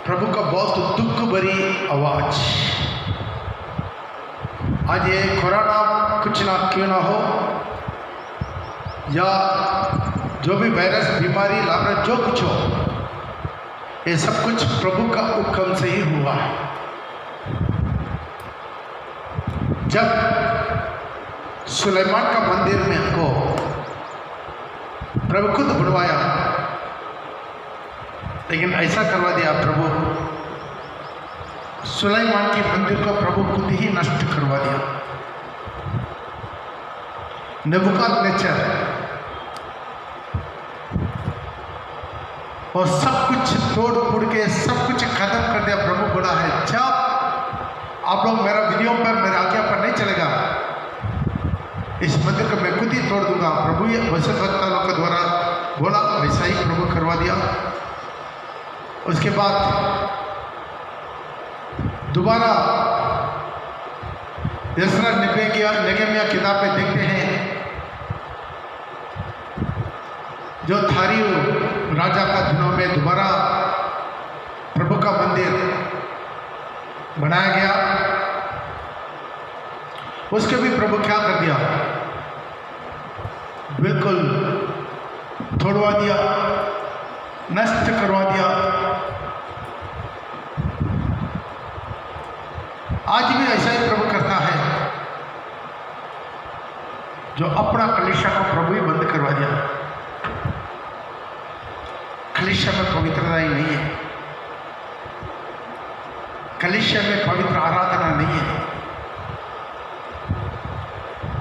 प्रभु का बहुत दुख भरी आवाज। आज ये कोरोना कुछ ना क्यों ना हो या जो भी वायरस बीमारी लाभ जो कुछ हो, ये सब कुछ प्रभु का हुक्म से ही हुआ है। जब सुलेमान का मंदिर में को प्रभु खुद बनवाया, लेकिन ऐसा करवा दिया प्रभु, सुलेमान के मंदिर को प्रभु खुद ही नष्ट करवा दिया। नेबुकदनेस्सर और सब कुछ तोड़ फोड़ के सब कुछ खत्म कर दिया। प्रभु बोला है, जब आप लोग मेरा वीडियो पर मेरा आज्ञा पर नहीं चलेगा, इस मंदिर को मैं खुद ही तोड़ दूंगा। प्रभु ये भविष्यद्वक्ता लोग के द्वारा बोला, वैसा ही प्रभु करवा दिया। उसके बाद दोबारा एस्रा नेहमिया किताब में देखते हैं, जो थारियो राजा का दिनों में दोबारा प्रभु का मंदिर बनाया गया। उसके भी प्रभु क्या कर दिया, बिल्कुल तोड़वा दिया, नष्ट करवा दिया। आज भी ऐसा ही प्रभु करता है, जो अपना कलीसिया को प्रभु ही बंद करवा दिया। कलीसिया में पवित्रता ही नहीं है, कलीसिया में पवित्र आराधना नहीं है,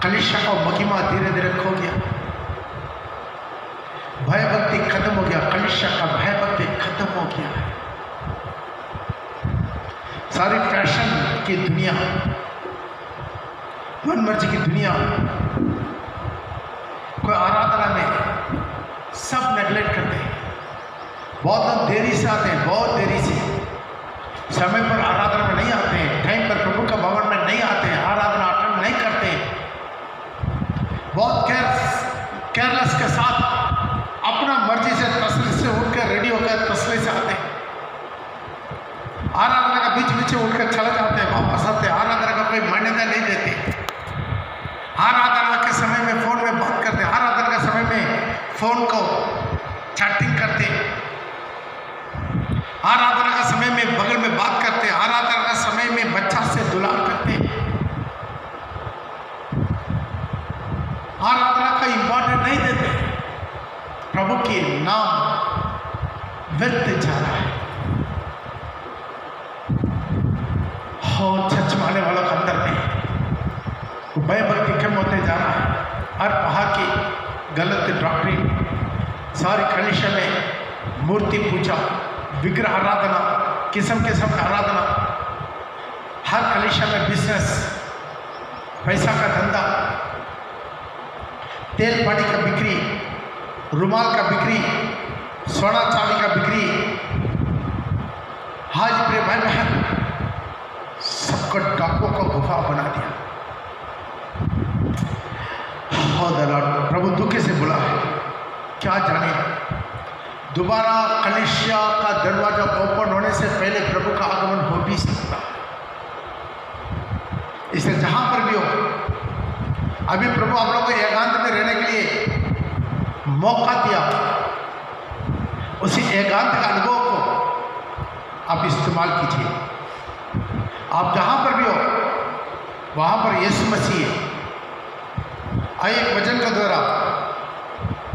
कलीसिया का महिमा धीरे धीरे खो गया, भय भक्ति खत्म हो गया, कलीसिया का भय भक्ति खत्म हो गया है। सारी फैशन की दुनिया, मनमर्जी की दुनिया, कोई आराधना में सब नेगलेक्ट करते हैं। बहुत लोग देरी से आते हैं, बहुत देरी से, समय पर आराधना में नहीं आते हैं, टाइम पर प्रभु का भवन में नहीं आते हैं, आराधना अटेंड नहीं करते हैं। बहुत केयरलेस के साथ अपना मर्जी से तसल्ली से उठकर रेडी होकर तसल्ली से आते हैं। आराधना का बीच बीच उठकर चले जाते हैं, वापस आते हैं। आराधना का कोई मान्यता नहीं देते। आराधना के समय में फोन में बात करते, आराधना के समय में फोन को चैटिंग करते, आराधना का समय में बगल में बात करते, आराधना का समय में बच्चा से दुलार करते। आराधना का इंपॉर्टेंट नहीं देते, प्रभु के नाम व्यर्थ जा रहा है। हो छचमाने वालों के अंदर में भय भक्ति कम होते जा रहा है। हर प्रकार की गलत डॉक्ट्रिन, सारी कलीसिया में मूर्ति पूजा, विग्रह आराधना, किस्म किस्म का आराधना, हर कलीसिया में बिजनेस, पैसा का धंधा, तेल पानी का बिक्री, रुमाल का बिक्री, सोना चांदी का बिक्री। आज प्रिय भाई बहन, सबको डाकुओं को गुफा बना दिया। प्रभु दुख से बुला है, क्या जाने दोबारा कलीसिया का दरवाजा ओपन होने से पहले प्रभु का आगमन हो भी सकता है। इसे जहां पर भी हो, अभी प्रभु आप लोगों को एकांत में रहने के लिए मौका दिया, उसी एकांत का अनुभव को आप इस्तेमाल कीजिए। आप जहां पर भी हो वहां पर यीशु मसीह है। आइए एक वचन के द्वारा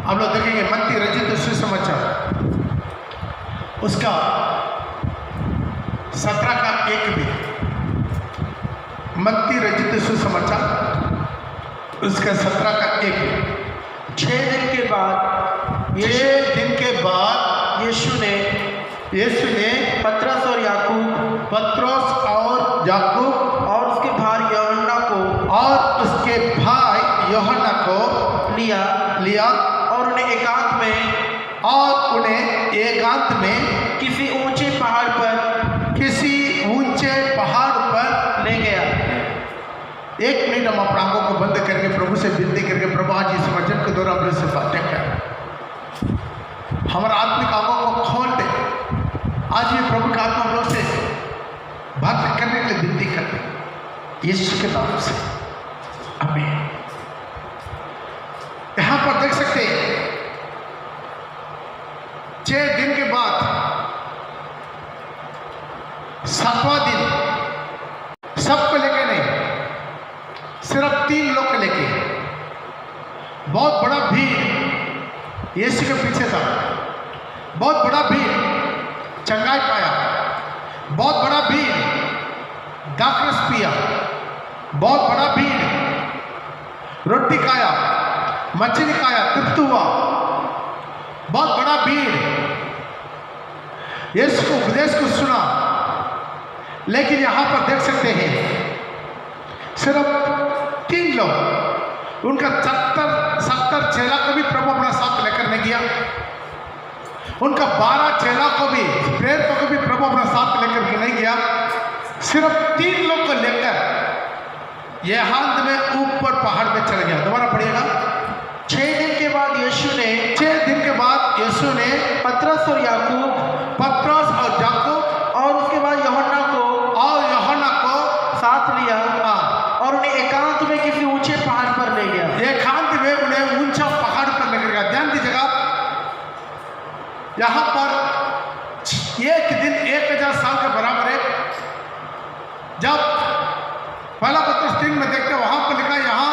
आप लोग देखेंगे, मत्ती रचित सुसमाचार उसका 17 का 1 में, मत्ती रचित सुसमाचार उसका 17 का 1। 6 दिन के बाद यीशु ने पतरस और याकूब और उसके भाई यूहन्ना को लिया और उन्हें एकांत में किसी ऊंचे पहाड़ पर ले गया। एक मिनट हम अपना आंखों को बंद करके प्रभु से विनती करके, प्रभु आज इस वचन के द्वारा अपने से बातें कर, हमारा आत्मिक आंखों को खोल दे। आज ये प्रभु का आत्मा हम लोग से बात करने के लिए विनती करते हैं यीशु के नाम से, आमीन। यहां पर देख सकते हैं 6 दिन के बाद 7वां दिन सबको लेके नहीं, सिर्फ 3 लोग को लेके, बहुत बड़ा भीड़ यीशु के पीछे था, बहुत बड़ा भीड़ चंगाई पाया, बहुत बड़ा भीड़ दाखरस पिया, बहुत बड़ा भीड़ रोटी खाया, मछली खाया, तृप्त हुआ, बहुत बड़ा भीड़ यीशु को उपदेश को सुना। लेकिन यहां पर देख सकते हैं सिर्फ 3 लोग, उनका 70 चेला को भी प्रभु अपना साथ लेकर नहीं गया, उनका 12 चेला को भी, प्रेरितों को भी प्रभु अपना साथ लेकर नहीं गया, सिर्फ 3 लोग को लेकर यहां में ऊपर पहाड़ पे चल गया। दोबारा पढ़िएगा। 6 दिन के बाद यीशु ने 6 दिन के बाद यीशु ने पतरस और याकूब और उसके बाद यूहन्ना को साथ लिया और उन्हें एकांत में किसी ऊंचे पहाड़ पर ले गया। एकांत में उन्हें ऊंचा पहाड़ पर लेकर गया। ध्यान दीजिएगा, यहां पर एक दिन 1000 साल के बराबर है। जब पहला पत्रस 3 में देखते वहां पर लिखा यहां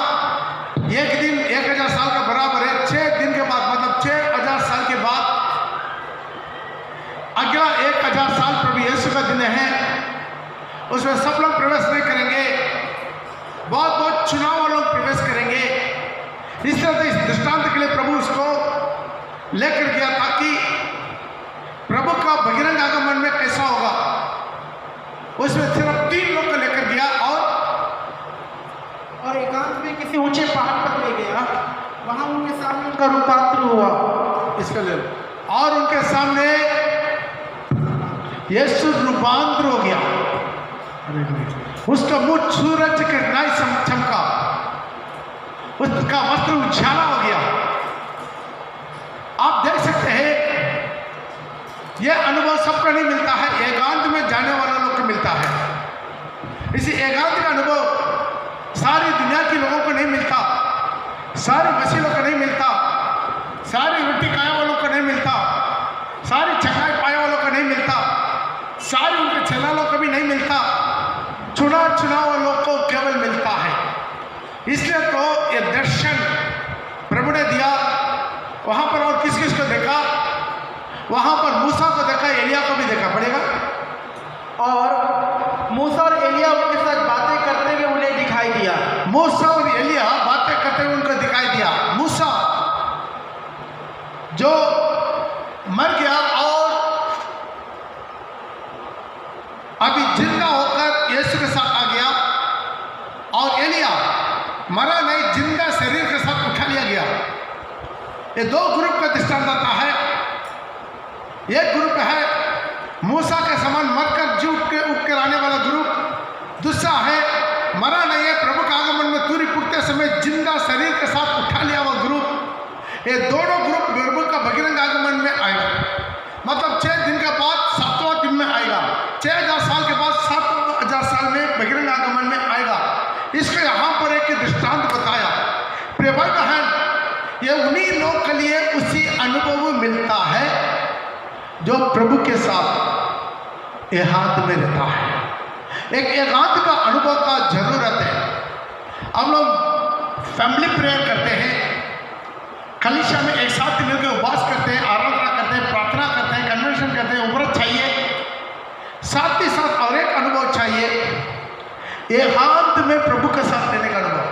एक दिन 1000 साल के बराबर है। 6 दिन के बाद मतलब 6000 साल के बाद अगला 1000 साल प्रभु यीशु का दिन है, उसमें सब लोग प्रवेश नहीं करेंगे, बहुत चुनाव वाले लोग प्रवेश करेंगे। इस तरह से इस दृष्टांत के लिए प्रभु उसको लेकर गया ताकि प्रभु का बहिरंग आगमन में कैसा होगा, उसमें सिर्फ 3 लोग को लेकर गया और एकांत में किसी ऊंचे पहाड़ पर ले गया। वहां उनके सामने उनका रूपांतर हुआ, इसके लिए, और उनके सामने यीशु रूपांतर हो गया। उसका मुंह सूरज के नाई चमका, उसका वस्त्र उजाला हो गया। आप देख सकते हैं यह अनुभव सबको नहीं मिलता है, एकांत में जाने वाला लोग को मिलता है। इसी एकांत का अनुभव सारी दुनिया के लोगों को नहीं मिलता, सारे मसीहों को नहीं मिलता, सारे रोटी खाए वालों को नहीं मिलता, सारी चंगाई पाए वालों को नहीं मिलता, सारे उनके चेलालों को भी नहीं मिलता, चुना वालों को केवल मिलता है। इसलिए तो ये दर्शन प्रभु ने दिया। वहां पर और किस किस को देखा? वहां पर मूसा को देखा, एलिया को भी देखा पड़ेगा, और मूसा और एलिया उनके साथ बातें करते हुए उन्हें दिखाई दिया। मूसा और एलिया बातें करते हुए उनको दिखाई दिया। मूसा जो मर गया और अभी जिंदा होकर यीशु के साथ आ गया, और एलिया मरा नहीं, जिंदा शरीर के साथ उठा लिया गया। ये 2 ग्रुप का दृष्टांत आता है। एक ग्रुप है मूसा के समान मरकर जी उठ कर आने वाला ग्रुप, दूसरा है मरा नहीं है, प्रभु के आगमन में तुरंत उठते समय जिंदा शरीर के साथ उठा लिया हुआ ग्रुप। ये दोनों ग्रुप प्रभु का बहिरंग आगमन में आएगा, मतलब 6 दिन के बाद 7वां दिन में आएगा, 6000 साल के बाद 7000 साल में बहिरंग आगमन में आएगा। इसको यहाँ पर एक दृष्टांत बताया। प्रिय भाई बहन, ये उन्हीं लोग के लिए उसी अनुभव मिलता है जो प्रभु के साथ एकांत में रहता है। एक एकांत का अनुभव का जरूरत है। हम लोग फैमिली प्रेयर करते हैं, कलीसिया में एक साथ मिलकर उपवास करते हैं, आराधना करते हैं, प्रार्थना करते हैं, कन्वेंशन करते हैं। उम्र चाहिए, साथ ही साथ और एक अनुभव चाहिए, एकांत में प्रभु के साथ रहने का अनुभव,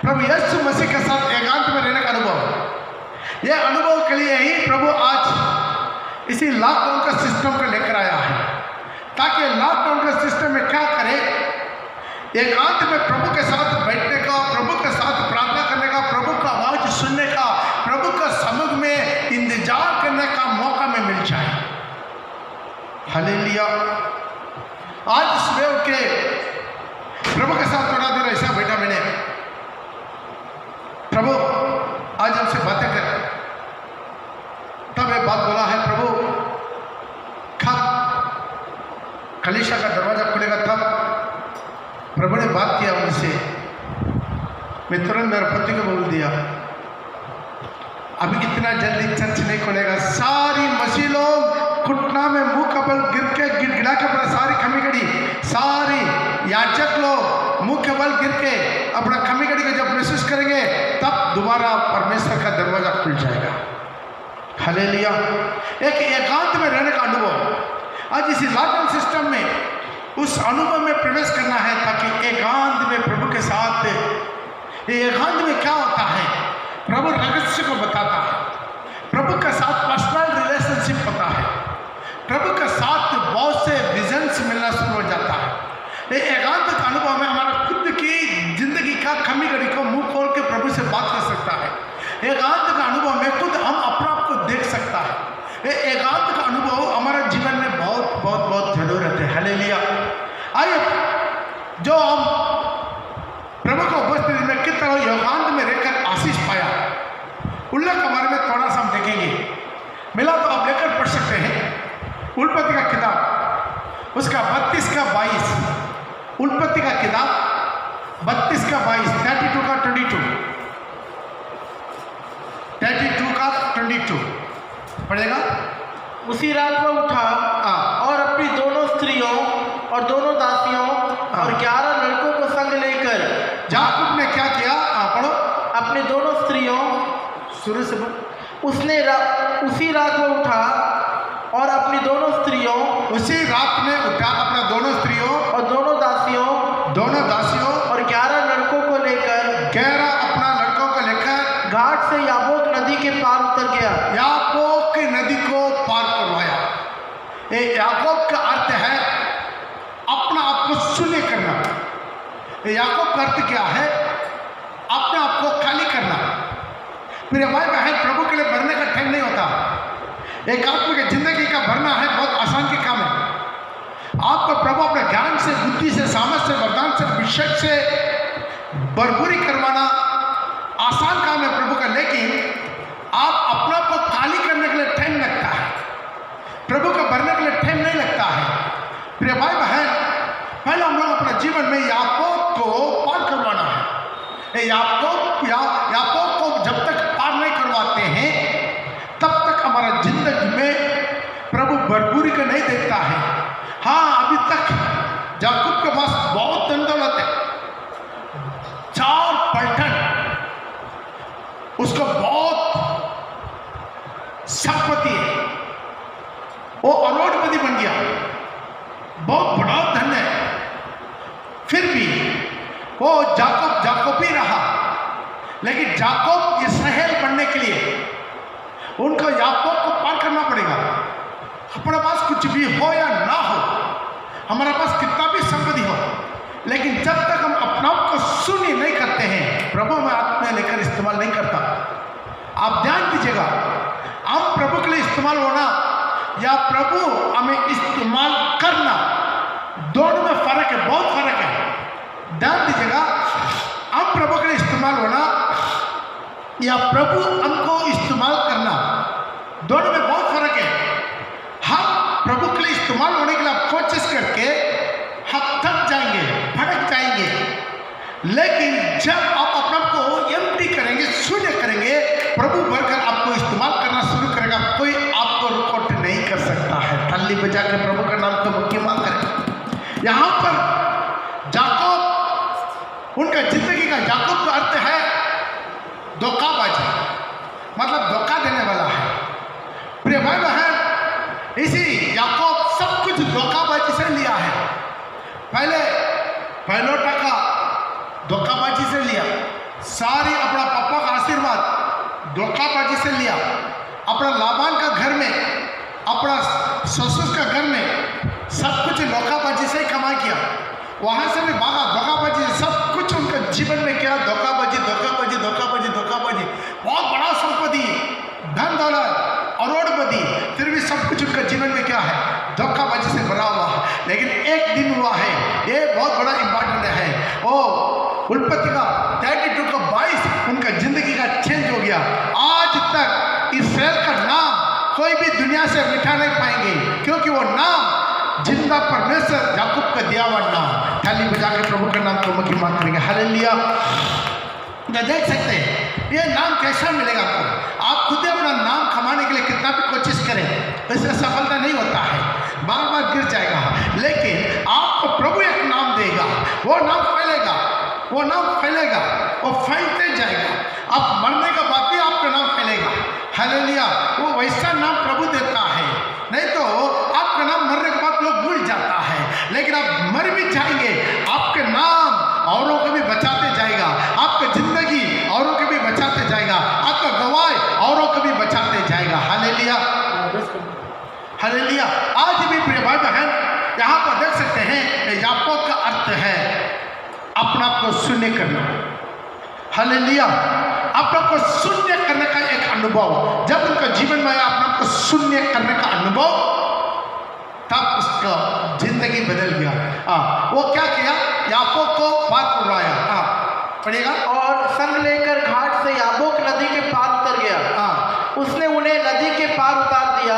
प्रभु यीशु मसीह के साथ एकांत में रहने का अनुभव। यह अनुभव के लिए ही प्रभु आज इसी लॉकडाउन का सिस्टम को लेकर आया है, ताकि लॉकडाउन के सिस्टम में क्या करे, एकांत में प्रभु के साथ बैठने का, प्रभु के साथ प्रार्थना करने का, प्रभु का आवाज सुनने का, प्रभु का समूह में इंतजार करने का मौका में मिल जाए। हालेलुया। आज सुबह उठ के प्रभु के साथ थोड़ा देर ऐसा बैठा मैंने, प्रभु आज हमसे बातें कर, तब एक बात बोला है, प्रभु कलीसिया का दरवाजा खुलेगा तब प्रभु ने बात किया उनसे। मैं तुरंत मेरे पति को बोल दिया अभी इतना जल्दी चर्च नहीं खुलेगा। सारी मसीह लोग घुटना में मुंह का बल गिर के गिड़गिड़ा के अपना सारी खमी गड़ी, सारी याचक लोग मुंह के बल गिर के अपना खमी गड़ी को जब महसूस करेंगे तब दोबारा परमेश्वर का दरवाजा खुल जाएगा। हालेलुया। एक एकांत में रहने का अनुभव, आज इसी लॉकडाउन सिस्टम में उस अनुभव में प्रवेश करना है ताकि एकांत में प्रभु के साथ, ये एकांत में क्या होता है प्रभु रहस्य को बताता है, प्रभु के साथ पर्सनल रिलेशनशिप होता है, प्रभु के साथ बहुत से विजन्स मिलना शुरू हो जाता है। ये एकांत का अनुभव में हमारा खुद की जिंदगी का खमी गड़ी को मुंह खोल के प्रभु से बात कर सकता है। एकांत का अनुभव में खुद हम अपने आप को देख सकता है। ये एकांत का अनुभव हमारे जीवन में बहुत बहुत बहुत जरूरत है। हालेलुया। आइए जो हम प्रभु को उपस्थिति में किस तरह एकांत में रहकर आशीष पाया उल्लेख के बारे में थोड़ा सा हम देखेंगे। मिला तो आप लेकर पढ़ सकते हैं उल्पत्ति का किताब उसका 32 का 22, उल्पत्ति का किताब 32 का 22, 32 का 22, 32 का 22 पढ़ेगा। उसी रात वह उठा और अपनी दोनों स्त्रियों और दोनों दासियों और 11 लड़कों को संग लेकर, याकूब ने क्या किया? पढ़ो। अपने दोनों स्त्रियों, शुरू से बोल। उसी रात वो उठा और अपनी दोनों स्त्रियों, उसी रात में उठा अपना दोनों स्त्रियों और दोनों दासियों और 11 लड़कों को लेकर, 11 अपना लड़कों को लेकर घाट से याबोक नदी के पार उतर गया। याकूब की नदी को पार करवाया। ये याकूब का अर्थ है अपना आप को शून्य करना। याकूब का अर्थ क्या है? अपने आप को खाली करना। मेरे भाई बहन, प्रभु के लिए भरने का टाइम नहीं होता। एक आदमी की जिंदगी का भरना है बहुत आसान की काम है। आपको प्रभु अपने ज्ञान से, बुद्धि से, सामर्थ से, वरदान से, अभिषेक से भरपूरी करवाना आसान काम है प्रभु का, लेकिन आप अपना को खाली करने के लिए टाइम लगता है, प्रभु को भरने के लिए टाइम नहीं लगता है। प्रिय भाई बहन, पहले हम लोग अपने जीवन में याकूब को पार करवाना है। याकूब को जब तक पार नहीं करवाते हैं तब तक हमारा जिंदगी में प्रभु भरपूरी को नहीं देखता है। हाँ, अभी तक याकूब के पास बहुत धन दौलत है, 4 पलटन, उसको बहुत संपत्ति है, वो अरोड़पति बन गया, बहुत बड़ा धन है। फिर भी वो याकूब ही रहा। लेकिन याकूब इसराइल बनने के लिए उनको याकूब को पार करना पड़ेगा। हमारे पास कुछ भी हो या ना हो, हमारे पास कितना भी संपत्ति हो, लेकिन जब तक हम अपना को शून्य नहीं करते हैं, प्रभु हमें आत्मा लेकर इस्तेमाल नहीं करता। आप ध्यान दीजिएगा, हम प्रभु के लिए इस्तेमाल होना या प्रभु हमें इस्तेमाल करना, दोनों में फर्क है, बहुत फर्क है। ध्यान दीजिएगा, हम प्रभु के लिए इस्तेमाल होना या प्रभु हमको इस्तेमाल करना, दोनों में बहुत फर्क है। हम प्रभु के लिए इस्तेमाल होने के लिए कोशिश करके हम थक जाएंगे, भटक जाएंगे, लेकिन जब आप अपने को एम्प्टी करेंगे, शून्य करेंगे, प्रभु भरकर आपको इस्तेमाल करना शुरू करेगा, कोई आपको रुकावट नहीं कर सकता है। ताली बजा के प्रभु का नाम को महिमा करें। यहाँ पर याकूब, उनका जिंदगी का याकूब का अर्थ है धोखाबाजी, मतलब धोखा देने वाला है। प्रिय भाई बहन, इसी याकूब सब कुछ धोखाबाजी से लिया है। पहले पहलोटा का धोखाबाजी से लिया, सारी अपना पापा का आशीर्वाद धोखाबाजी से लिया, अपना लाबान का घर में, अपना ससुर का घर में सब कुछ धोखाबाजी से ही कमाई किया। वहां से भी भागा धोखाबाजी, सब कुछ उनका जीवन में क्या धोखाबाजी, धोखाबाजी, धोखाबाजी, धोखाबाजी। बहुत बड़ा संपत्ति, धन दौलत, अरोड़पति, फिर भी सब कुछ उनका जीवन में क्या है? धोखाबाजी से भरा हुआ है। लेकिन एक दिन हुआ है, ये बहुत बड़ा इंपॉर्टेंट है। ओ उल्पत्ति का 32 का 22 उनका जिंदगी का चेंज हो गया। आज तक इस्राएल का नाम कोई भी दुनिया से मिटा नहीं पाएंगे, क्योंकि वो नाम जिंदा परमेश्वर याकूब का दिया हुआ नाम। थाली बजा के प्रभु का नाम को महिमा करेंगे। हालेलुया। देख सकते हैं ये नाम कैसा मिलेगा आपको। आप खुद अपना नाम कमाने के लिए कितना भी कोशिश करें, इससे सफलता नहीं होता है, बार बार गिर जाएगा। लेकिन आपको प्रभु एक नाम देगा, वो नाम फैलेगा, वो नाम फैलेगा, वो फैलते जाएगा। आप मरने के बाद भी आपका नाम फैलेगा। हालेलुया। वो वैसा नाम प्रभु देता है। नहीं तो आपका नाम मरने के बाद लोग भूल जाता है, लेकिन आप मर भी जाएंगे, आपके नाम औरों को भी बचाते जाएगा, आपका जिंदगी औरों को भी बचाते जाएगा, आपका गवाह औरों को भी बचाते जाएगा। हालेलुया। हालेलुया। आज भी प्रिय भाई बहन यहाँ पर देख सकते हैं याकूब का अर्थ है अपना को शून्य करना। हालेलुया। अपना को शून्य करने का एक अनुभव, जब उनका जीवन में आया अपना को शून्य करने का अनुभव, तब उसका जिंदगी बदल गया। वो क्या किया, याकूब को पार करवाया। पढ़ेगा। और संग लेकर घाट से याबोक नदी के पार उतर गया। उसने उन्हें नदी के पार उतार दिया,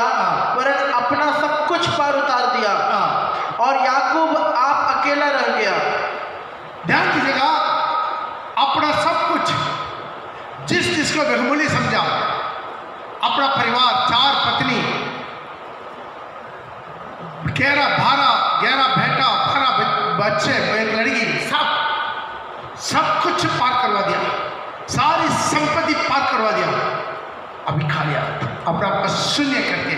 वरन अपना सब कुछ पार उतार दिया, और याकूब आप अकेला रह गया। ध्यान दीजिएगा, अपना सब कुछ, जिसको बहुमूल्य समझा, अपना परिवार, 4 पत्नी, 11 बेटा, 12 बच्चे, एक लड़की, सब कुछ पार करवा दिया, सारी संपत्ति पार करवा दिया। अभी खा लिया, अपना आपका शून्य करके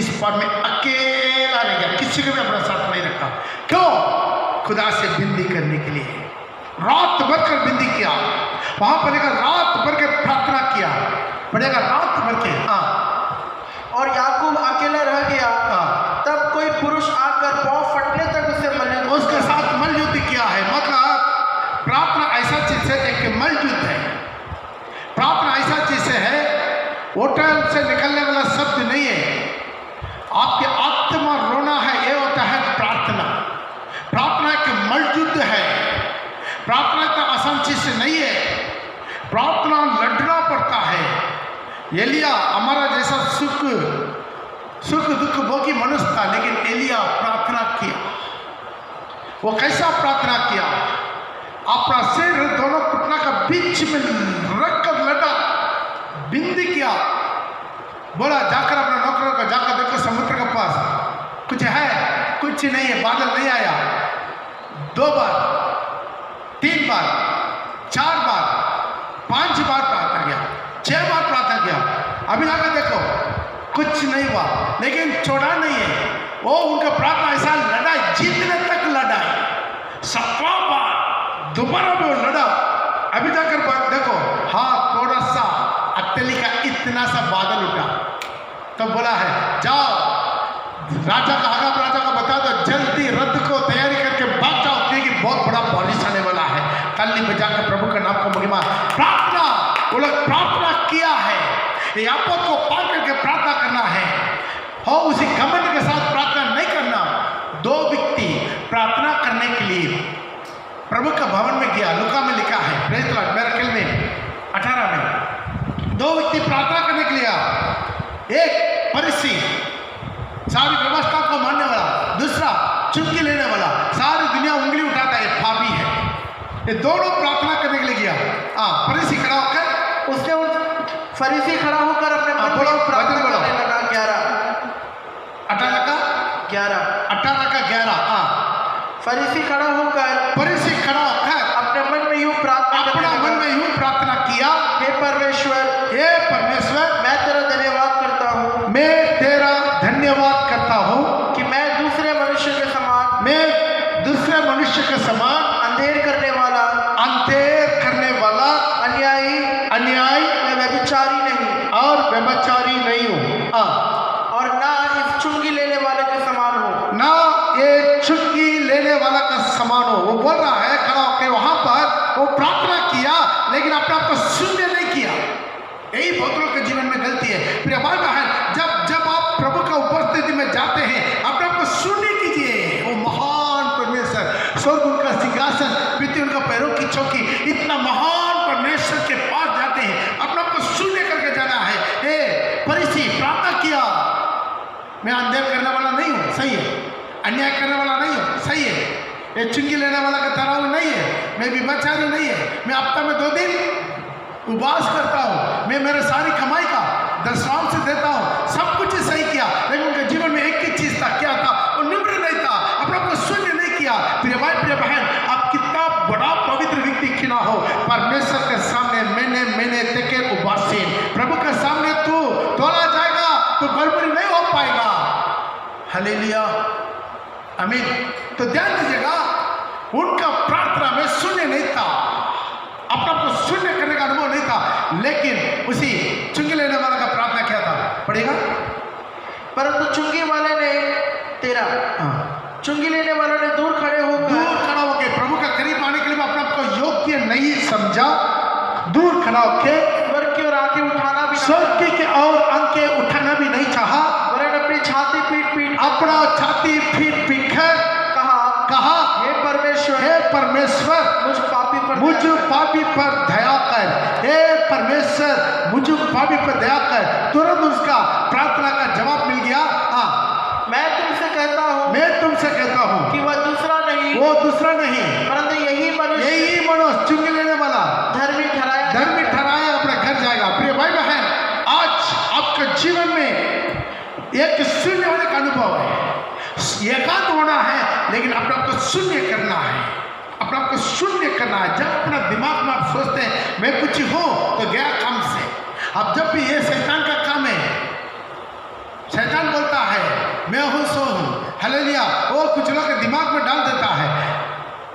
इस पार में अकेला रह गया, किसी को भी अपना साथ नहीं रखा। क्यों? खुदा से विनती करने के लिए रात भर कर विनती किया, वहां पर रात भर के प्रार्थना किया, पड़ेगा रात भर के। और याकूब अकेला रह गया। तब कोई पुरुष आकर पांव फटने तक उसे मलयुद्ध, उसके साथ मलयुद्ध किया है। मतलब प्रार्थना ऐसा चीज है, एक मलयुद्ध है। प्रार्थना ऐसा चीज है, होटल से निकलने वाला शब्द नहीं है, आपके आत्मा रोना है, ये होता है प्रार्थना। प्रार्थना एक मलयुद्ध है। प्रार्थना इतना आसान चीज से नहीं है, प्रार्थना लड़ना पड़ता है। एलिया हमारा जैसा सुख दुख भोगी मनुष्य था, लेकिन एलिया प्रार्थना किया। वो कैसा प्रार्थना किया, अपना सिर दोनों घुटना का बीच में रखकर लड़ा, विनती किया, बोला जाकर अपना नौकरों का जाकर देखो समुद्र के पास कुछ है, कुछ नहीं है, बादल नहीं आया। 2 बार, 3 बार, 4 बार, 5 बार प्रार्थना किया, 6 बार प्रार्थना किया। अभी जाकर देखो कुछ नहीं हुआ, लेकिन छोड़ा नहीं है। वो उनका प्रार्थना ऐसा लड़ा, जीतने तक लड़ा, 7वां बार दोबारा में वो लड़ा। अभी जाकर देखो, हाँ थोड़ा सा अत्तली का इतना सा बादल उठा, तो बोला है जाओ राजा का, आगाम राजा को बता दो जल्दी रथ को तैयारी करके भाग जाओ, क्योंकि बहुत बड़ा बारिश आने वाला है। ताली बजाकर प्रभु का नाम को महिमा। प्रार्थना, वो लोग प्रार्थना किया है, याकूब को पार करके प्रार्थना करना है, और उसी घमंड के साथ प्रार्थना नहीं करना। 2 व्यक्ति प्रार्थना करने के लिए प्रभु का भवन में गया, लुका में लिखा है, प्रेज़ द लॉर्ड, मिरेकल में 18 में 2 व्यक्ति प्रार्थना करने के लिए आया। एक फरीसी, सारी व्यवस्था को मानने वाला, दूसरा चुटकी लेने वाला, सारी दुनिया उंगली उठाता है, पापी है। ये दोनों प्रार्थना करने के लिए गया। फरीसी खड़ा होकर, उसने फरीसी खड़ा होकर अपने मन में प्रार्थना करने लगा। 18 का 11 फरीसी खड़ा होकर अपने मन में यूं प्रार्थना किया, हे परमेश्वर, मैं तेरा धन्यवाद करता हूँ कि मैं दूसरे मनुष्य के समान अंधेर करने वाला अन्यायी मैं व्यभिचारी नहीं हूँ, और ना इस चुंगी लेने वाले के समान हूँ, ना ये चुंगी लेने वाला का समान हो। वो बोल रहा है खड़ा होकर, वहां पर वो प्रार्थना किया, लेकिन अपने आप को शून्य नहीं किया। यही बहुत लोगों के जीवन में गलती है। फिर हमारे बहन, जब आप प्रभु का उपस्थिति में जाते हैं, अपने आप को शून्य कीजिए। वो महान परमेश्वर, स्वर्ग उनका सिंहासन, पृथ्वी उनका पैरों की चौकी, इतना महान परमेश्वर के पास जाते हैं, अपने आप को शून्य करके जाना है। फरीसी प्रार्थना किया, मैं अंधेर करने वाला नहीं हूँ, सही है, अन्याय करने वाला नहीं हूँ, सही है। ये चुंगी लेने वाला का तरह नहीं है, मैं व्यभिचारी नहीं है, मैं हफ्ता में 2 दिन उपवास करता हूँ, मैं मेरे सारी कमाई का दशमांश से देता हूँ, सब कुछ सही किया, लेकिन उनके जीवन में एक ही चीज था, क्या था? वो निम्र नहीं था, अपने आप को शून्य नहीं किया। प्रिय भाई प्रिय बहन, आप कितना बड़ा पवित्र व्यक्ति क्यों ना हो, परमेश्वर के सामने मैंने तेके उबासीन, प्रभु के सामने तू तोला जाएगा तो गड़बड़ी नहीं हो पाएगा। हालेलुया, आमीन। तो ध्यान दीजिएगा, उनका प्रार्थना में शून्य नहीं था, अपना को शून्य करने का अनुभव नहीं था, लेकिन उसी चुंगी लेने वाला का प्रार्थना क्या था? पढ़ेगा। परंतु चुंगी वाले ने चुंगी लेने वालों ने दूर खड़े होकर प्रभु का करीब आने के लिए अपने आप को योग्य नहीं समझा, दूर खड़ा होकर स्वर्ग की ओर आंखें उठाना भी स्वर्ग की और आंखें उठाना भी नहीं चाहा, वरन अपनी छाती अपना छाती पीट कर कहा, हे परमेश्वर मुझ पापी पर दया कर, हे परमेश्वर मुझ पापी पर दया कर। तुरंत उसका प्रार्थना का जवाब मिल गया। मैं तुमसे कहता हूँ कि वो दूसरा नहीं परंतु यही मनुष्य चुंगी लेने वाला धर्मी ठहराया अपने घर जाएगा। प्रिय भाई बहन, आज आपके जीवन में एक शून्य होने का अनुभव है, एकांत होना है, लेकिन अपने आप को शून्य करना है, अपने आप को शून्य करना है। जब अपना दिमाग में आप सोचते हैं मैं कुछ हूँ तो गया काम से, अब जब भी ये शैतान का काम है, शैतान बोलता है मैं हूँ सो हूँ, हालेलुया, वो कुछ लोग के दिमाग में डाल देता है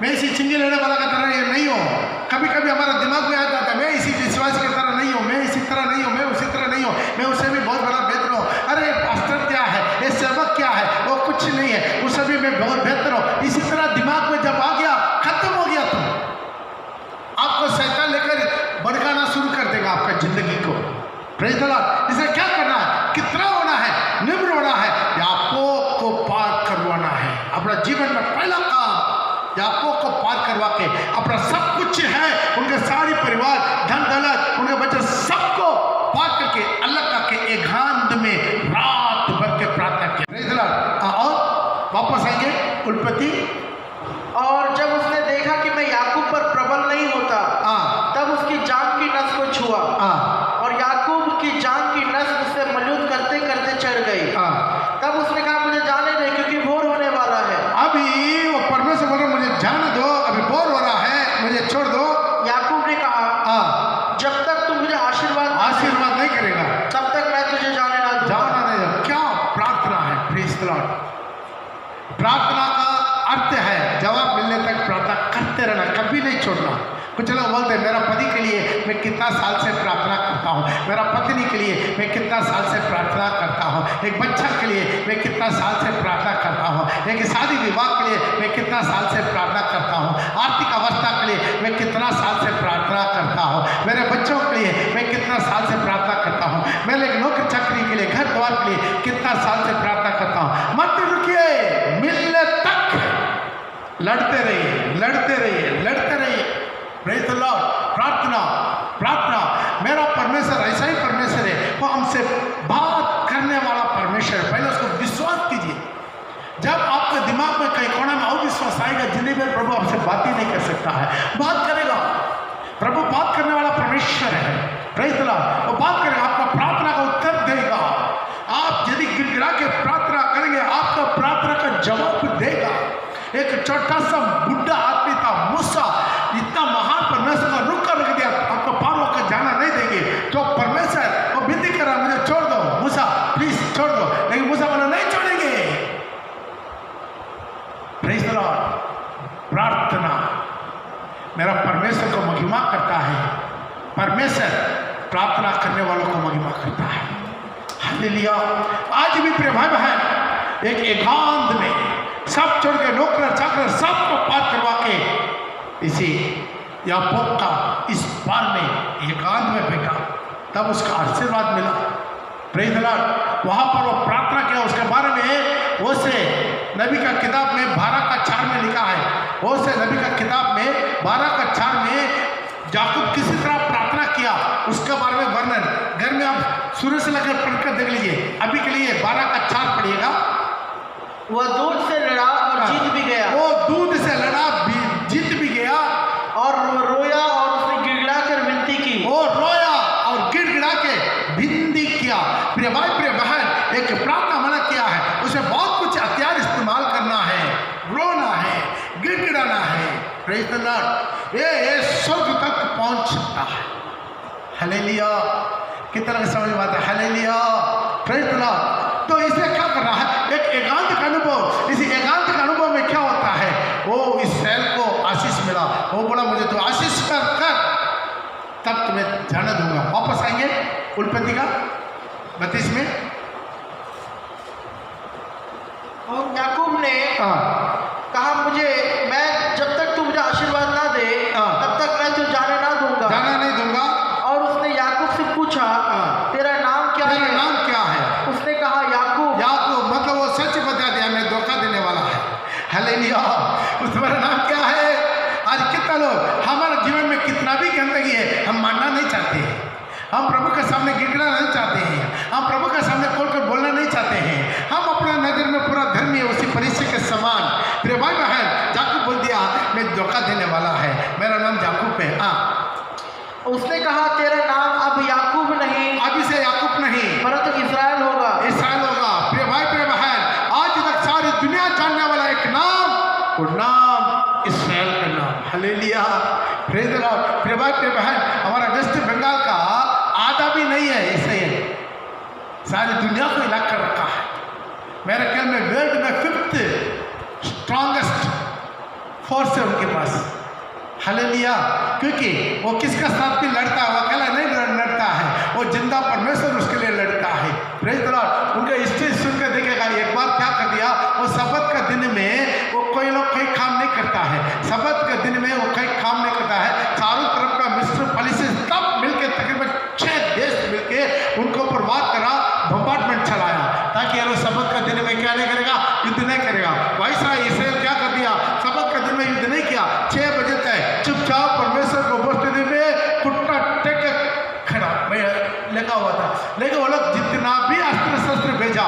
मैं इसी चुंगी लेने वाला का तरह ये नहीं हूँ। कभी कभी हमारा दिमाग में आ जाता है मैं इसी विश्वास की तरह नहीं हूँ, मैं इसी तरह नहीं हूँ, मैं उसी तरह नहीं हूँ, मैं उससे भी बहुत बड़ा बेहतर हूँ। अरे पास्टर क्या है, ये सेवक क्या है, वो कुछ नहीं है, उससे भी मैं बहुत बेहतर हूँ। इसी तरह दिमाग में जब आ गया, खत्म हो गया, तुम आपको शैतान लेकर भड़काना शुरू कर देगा आपका जिंदगी को। Praise the Lord. इसे क्या करना है? कितना होना है? निम्र होना है, याकूब को पार करवाना है। अपना जीवन में पहला काम याकूब को पार करवा के अपना सब कुछ है, उनके सारी परिवार, धन दौलत, उनके बच्चे, सबको पार करके अल्लाह का के एकांत में रात भर के प्रार्थना किया। Praise the Lord. और वापस आएंगे उत्पत्ति। और जब उसने देखा कि मैं याकूब पर प्रबल नहीं होता, तब उसकी जांघ की नस को छुआ, और याकूब की जांघ की नस उससे मलूद करते करते चढ़ गई। तब उसने कहा मुझे जाने दे क्योंकि भोर होने वाला है। अभी वो परमेश्वर बोल रहा मुझे जाने दो, अभी भोर हो रहा है, मुझे छोड़ दो। याकूब ने कहा जब तक तू मुझे आशीर्वाद नहीं करेगा तब तक मैं तुझे जाने ना दूंगा। जाना नहीं। क्या प्रार्थना है? Praise the Lord. प्रार्थना का अर्थ है जवाब मिलने तक प्रार्थना करते रहना, कभी नहीं छोड़ना। कुछ लोग बोलते हैं मेरा पति के लिए मैं कितना साल से प्रार्थना करता हूँ, मेरा पत्नी के लिए मैं कितना साल से प्रार्थना करता हूँ, एक बच्चा के लिए मैं कितना साल से प्रार्थना करता हूँ, एक शादी विवाह के लिए मैं कितना साल से प्रार्थना करता हूँ, आर्थिक अवस्था के लिए मैं कितना साल से प्रार्थना करता हूँ, मेरे बच्चों के लिए मैं कितना साल से प्रार्थना करता हूँ, मेरे नौकरी चाकरी के लिए, घर द्वार के लिए कितना साल से प्रार्थना करता हूँ। मत रुकिए, मिलने तक लड़ते रहिए। Praise the Lord. प्रार्थना मेरा परमेश्वर ऐसा ही परमेश्वर है, वो हमसे बात करने वाला परमेश्वर है। पहले उसको विश्वास कीजिए। जब आपके दिमाग में कहीं कोना में अविश्वास आएगा, जिंदगी में प्रभु आपसे बात ही नहीं कर सकता है। बात करेगा, प्रभु बात करने वाला परमेश्वर है। Praise the Lord. वो बात करेगा, आपका प्रार्थना का उत्तर देगा। आप यदि गिड़गिड़ा के प्रार्थना करेंगे, आपका प्रार्थना का जवाब देगा। एक छोटा सा बुढ़ा आदमी था, मूसा, इतना महान परमेश्वर का रुक कर रख दिया, आपको पार होकर जाना नहीं देंगे। तो परमेश्वर वो विनती कर रहा मुझे छोड़ दो मूसा, प्लीज छोड़ दो, लेकिन मूसा बोला नहीं छोड़ेंगे। Praise the Lord. प्रार्थना मेरा परमेश्वर को महिमा करता है, परमेश्वर प्रार्थना करने वालों को महिमा करता है। हालेलुया। आज भी प्रिय भाई बहन, एक एकांत में सब छोड़ के नौकर चाकर सबको पार करवा के इसी याकूब का इस पार में एकांत में बैठा, तब उसका आशीर्वाद मिला। Praise the Lord. वहाँ पर वो प्रार्थना किया। उसके बारे में वो से नबी का किताब में 12:4 में लिखा है। वो से नबी का किताब में 12:4 में याकूब किसी तरह प्रार्थना किया, उसके बारे में वर्णन घर में आप शुरू से लेकर पढ़कर देख लीजिए। अभी के लिए 12:4 पढ़िएगा। वह दूध से लड़ा और जीत भी गया। वो दूध से लड़ा जीत भी गया। और रोया और उसने गिड़गिड़ा कर विनती की। वो रोया और गिड़गिड़ा के विनती किया। प्रिय भाई प्रिय बहन, एक प्रार्थना मना किया है, उसे बहुत कुछ हथियार इस्तेमाल करना है, रोना है, गिड़गिड़ाना है। Praise the Lord. ये स्वर्ग तक पहुंच सकता है। हालेलुया। कितना समझ में आता है? हालेलुया। Praise the Lord. तो इसे क्या कर रहा है? एक एकांत का अनुभव। इस एकांत का अनुभव में क्या होता है? वो इस्राएल को आशीष मिला। वो बोला मुझे तो आशीष कर तब तुम्हें जाने दूंगा। वापस आएंगे उत्पत्ति का 32 में। और याकूब ने कहा मुझे, मैं जब तक तू मुझे आशीर्वाद ना दे तब तक मैं तुझे जाने ना दूंगा, जाना नहीं दूंगा। और उसने याकूब से पूछा तेरा नाम क्या है? तेरा नाम क्या है? उसने कहा याकूब। याकूब मतलब वो सच बता दिया, मैं धोखा देने वाला है। हालेलुया। तुम्हारा नाम क्या है? आज कितना लोग हमारे जीवन में कितना भी गंदगी है, हम मानना नहीं चाहते हैं, हम प्रभु के सामने गिड़गिड़ाना नहीं चाहते हैं, हम प्रभु के सामने खोलकर बोलना नहीं चाहते हैं। हम अपने नजर में पूरा धर्मी है उसी परिचय के समान। प्रिय भाई बहन, याकूब बोल दिया मैं धोखा देने वाला है, मेरा नाम याकूब है। उसने कहा तेरा नाम अब याकूब नहीं, अभी से याकूब नहीं परंतु इस्राएल होगा। इस्राएल होगा। प्रिय भाई प्रिय बहन, आज तक सारी दुनिया जानने वाला एक नाम, वो नाम इस्राएल का नाम। हालेलुया। Praise the Lord. प्रिय भाई प्रिय बहन, हमारा वेस्ट बंगाल का आधा भी नहीं है इसराइल, सारी दुनिया को हिला कर रखा है। मेरे ख्याल में वर्ल्ड में 5th स्ट्रॉन्गेस्ट फोर्स है उनके पास। हालेलुया। क्योंकि वो किसका साथ भी लड़ता है, वो अकेला नहीं लड़ता है, वो जिंदा परमेश्वर उसके लिए लड़ता है। Praise the Lord. उनका हिस्ट्री सुनकर देखेगा, एक बार क्या कर दिया, वो सबत का दिन में वो कोई लोग कोई काम नहीं करता है, सबत के दिन में वो कोई काम नहीं करता है। चारों तरफ का मिस्र पॉलिसी सब मिलकर तकरीबन 6 देश मिलकर उनको ऊपर वार करा, बम्बार्डमेंट चलाया, ताकि ये लोग सबत का दिन में क्या नहीं करेगा, युद्ध नहीं करेगा। वैसा इसराइल क्या कर दिया, सबत का दिन में युद्ध नहीं किया, 6 बजे तक चुपचाप परमेश्वर को उपस्थिति में कुट्टा टेक खड़ा लगा हुआ था। लेकिन वो लोग जितना भी अस्त्र शस्त्र भेजा,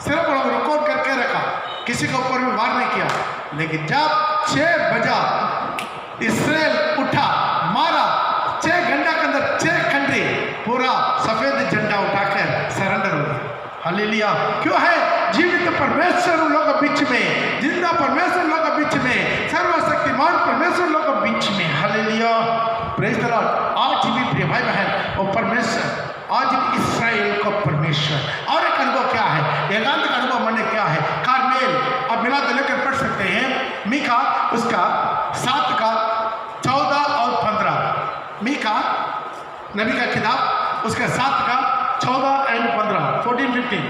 सिर्फ वो रिकॉर्ड करके रखा, किसी के ऊपर भी वार नहीं किया। लेकिन जब 6 बजा इस्राएल उठा, मारा, 6 घंटे के अंदर 6 कंट्री पूरा सफेद झंडा उठाकर सरेंडर हो गया। हालेलुया। क्यों है? जीवित परमेश्वर उन लोगों के बीच में, जिंदा परमेश्वर लोगों के बीच में, सर्वशक्तिमान परमेश्वर लोगों के बीच में। हालेलुया। Praise the Lord. आज भी प्रिय भाई बहन, वो परमेश्वर आज भी इस्राएल का परमेश्वर। और एक अनुभव क्या है, एकांत का अनुभव मैंने क्या है, कार्मेल। अब मिला तो लेकर पढ़ सकते हैं, मीका उसका 7 का 14 और 15। मीका नबी का किताब उसका 7 का 14 और 15, 14-15।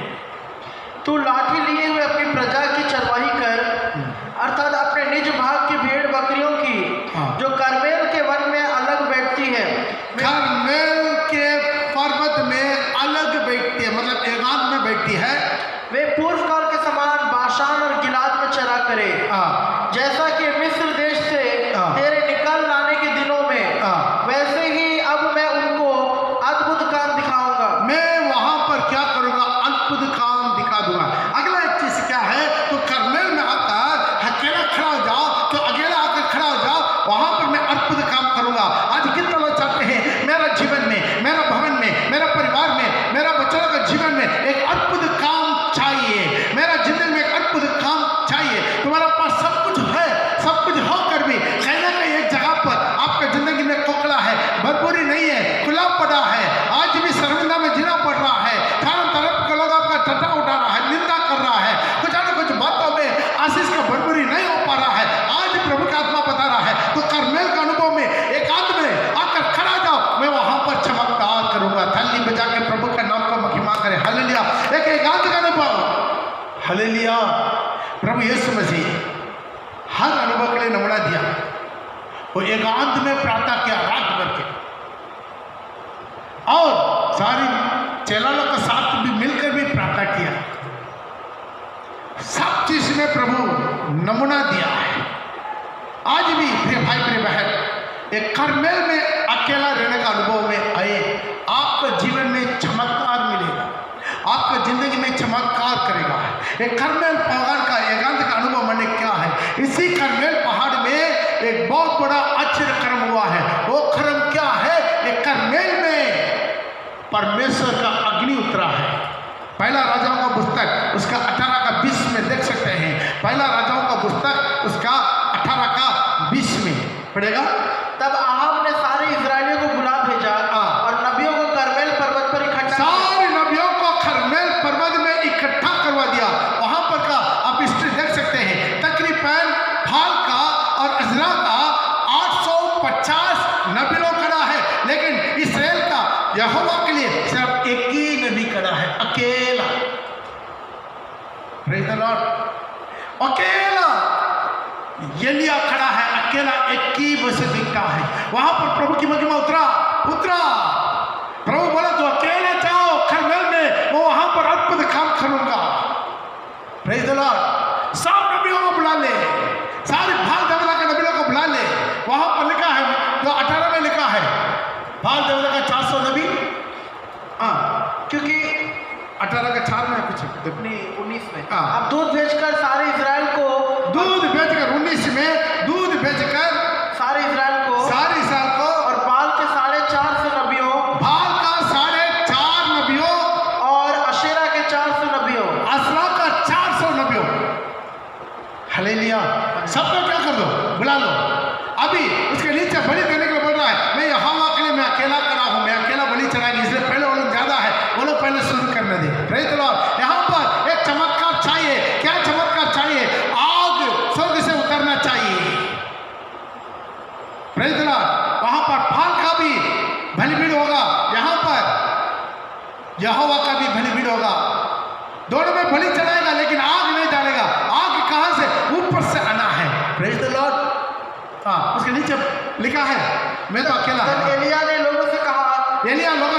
तू लाठी लिए हुए अपनी प्रजा की चरवाही कर, अर्थात अपने निज भाग की भेड़ बकरियों की, जो करमेल के वन में अलग बैठती है। करमेल के पर्वत में अलग बैठती है, मतलब एकांत में बैठती है। वे पूर्व काल के समान बाशान और गिलाद में चरा करे, जैसा कि मिस्र देश से तेरे निकाल लाने के दिनों में, वैसे ही अब मैं उनको अद्भुत काम दिखाऊंगा। मैं वहां पर क्या करूंगा, अद्भुत काम दिखा दूंगा। अगला एक चीज क्या है, तो करमेल में आकर अकेला खड़ा हो जाओ, तो अकेला आकर खड़ा हो जाओ, वहां पर मैं अद्भुत काम करूंगा। आज कितने लोग चाहते हैं मेरा जीवन में, मेरा भवन में, मेरा परिवार में, मेरा बच्चों का जीवन में एक अद्भुत काम चाहिए, मेरा जिंदगी में एक अद्भुत काम चाहिए। तुम्हारे पास सब कुछ है, सब कुछ होकर भी कहीं ना कहीं एक जगह पर आपका जिंदगी में खोखला है, भरपूरी नहीं है, खुला पड़ा है, आज भी शर्मिंदा में जीना पड़ रहा है, चारों तरफ के लोग आपका टट्टा उठा रहा है, निंदा कर रहा है, कुछ ना कुछ बातों में आशीष का भरपूरी नहीं हो पा रहा है। आज प्रभु का आत्मा बता रहा है, तो करमेल का अनुभव में एकांत में आकर खड़ा जाओ, मैं वहां पर चमत्कार करूंगा। थाली बजा के प्रभु का नाम को महिमा करे। हालेलुया। एक एकांत का अनुभव। हालेलुया। प्रभु यीशु मसीह हर अनुभव के लिए नमूना दिया। वो एकांत में प्रार्थना किया रात भर के, और सारी चेला लोग के साथ भी मिलकर भी प्रार्थना किया। सब चीज में प्रभु नमूना दिया है। आज भी प्रिय भाई प्रिय बहन, एक करमेल में अकेला रहने का अनुभव में आए, आपको जीवन में चमत्कार मिलेगा। आपका जिंदगी में चमत्कार करेगा। एक कर्मेल पहाड़ का एकांत का अनुभव मैंने क्या है, इसी कर्मेल पहाड़ में एक बहुत बड़ा आश्चर्य कर्म हुआ है। वो कर्म क्या है? एक कर्मेल में परमेश्वर का अग्नि उतरा है। पहला राजाओं का पुस्तक उसका 18 का 20 में देख सकते हैं। पहला राजाओं का पुस्तक उसका 18 का 20 में पढ़ेगा। तब आहाब ने सारे इस्राएलियों को बुला भेजा और नबियों को करमेल पर्वत पर इकट्ठा, सारे नबियों को करमेल पर्वत में इकट्ठा करवा दिया। वहां पर का आप हिस्ट्री देख सकते हैं। तकरीबन फाल का और अजरा का 850 नबी लोग खड़ा है, लेकिन इसराइल का यहोवा के लिए सिर्फ एक ही नबी खड़ा है, अकेला। Praise the Lord. अकेला एलिया खड़ा है, अकेला एक ही वैसे दिखता है। वहां पर प्रभु की महिमा उतरा। प्रभु बोला तो अकेले जाओ करमेल में, वो वहां पर अद्भुत काम करूंगा। Praise the Lord. सब नबियों को बुला ले, सारे बाल देवता के नबियों को बुला ले। वहां पर लिखा है, जो 18 में लिखा है, बाल देवता का 400 नबी, क्योंकि 18 का 4 में कुछ नहीं 19 में हाँ। अब दूध भेजकर सारे इस्राएल को, दूध भेजकर 19 में दूध भेजकर सारे इस्राएल को और बाल के 450 नबियों, बाल का 450 नबियों और अशेरा के 400 नबियों, असरा का 400 नबियों। हालेलुया। सबको क्या कर दो, बुला लो। अभी उसके नीचे बलि देने के लिए बोल रहा है, मैं यहोवा के लिए मैं अकेला खड़ा हूं, मैं अकेला बलि चढ़ाएंगे। इसलिए पहले वो लोग ज्यादा है, वो लोग पहले शुरू करने दे। Praise the Lord. यहाँ पर एक चमत्कार चाहिए। क्या चमत्कार चाहिए? आग स्वर्ग से उतरना चाहिए। Praise the Lord. वहां पर फाल का भी बलिपीठ होगा, यहाँ पर यहोवा का भी बलिपीठ होगा। दोनों में बलि चढ़ाएगा, लेकिन आग नहीं डालेगा। आग कहां से? ऊपर से आना है। Praise the Lord. उसके नीचे लिखा है, मैं तो अकेला तब हूं। एलिया ने लोगों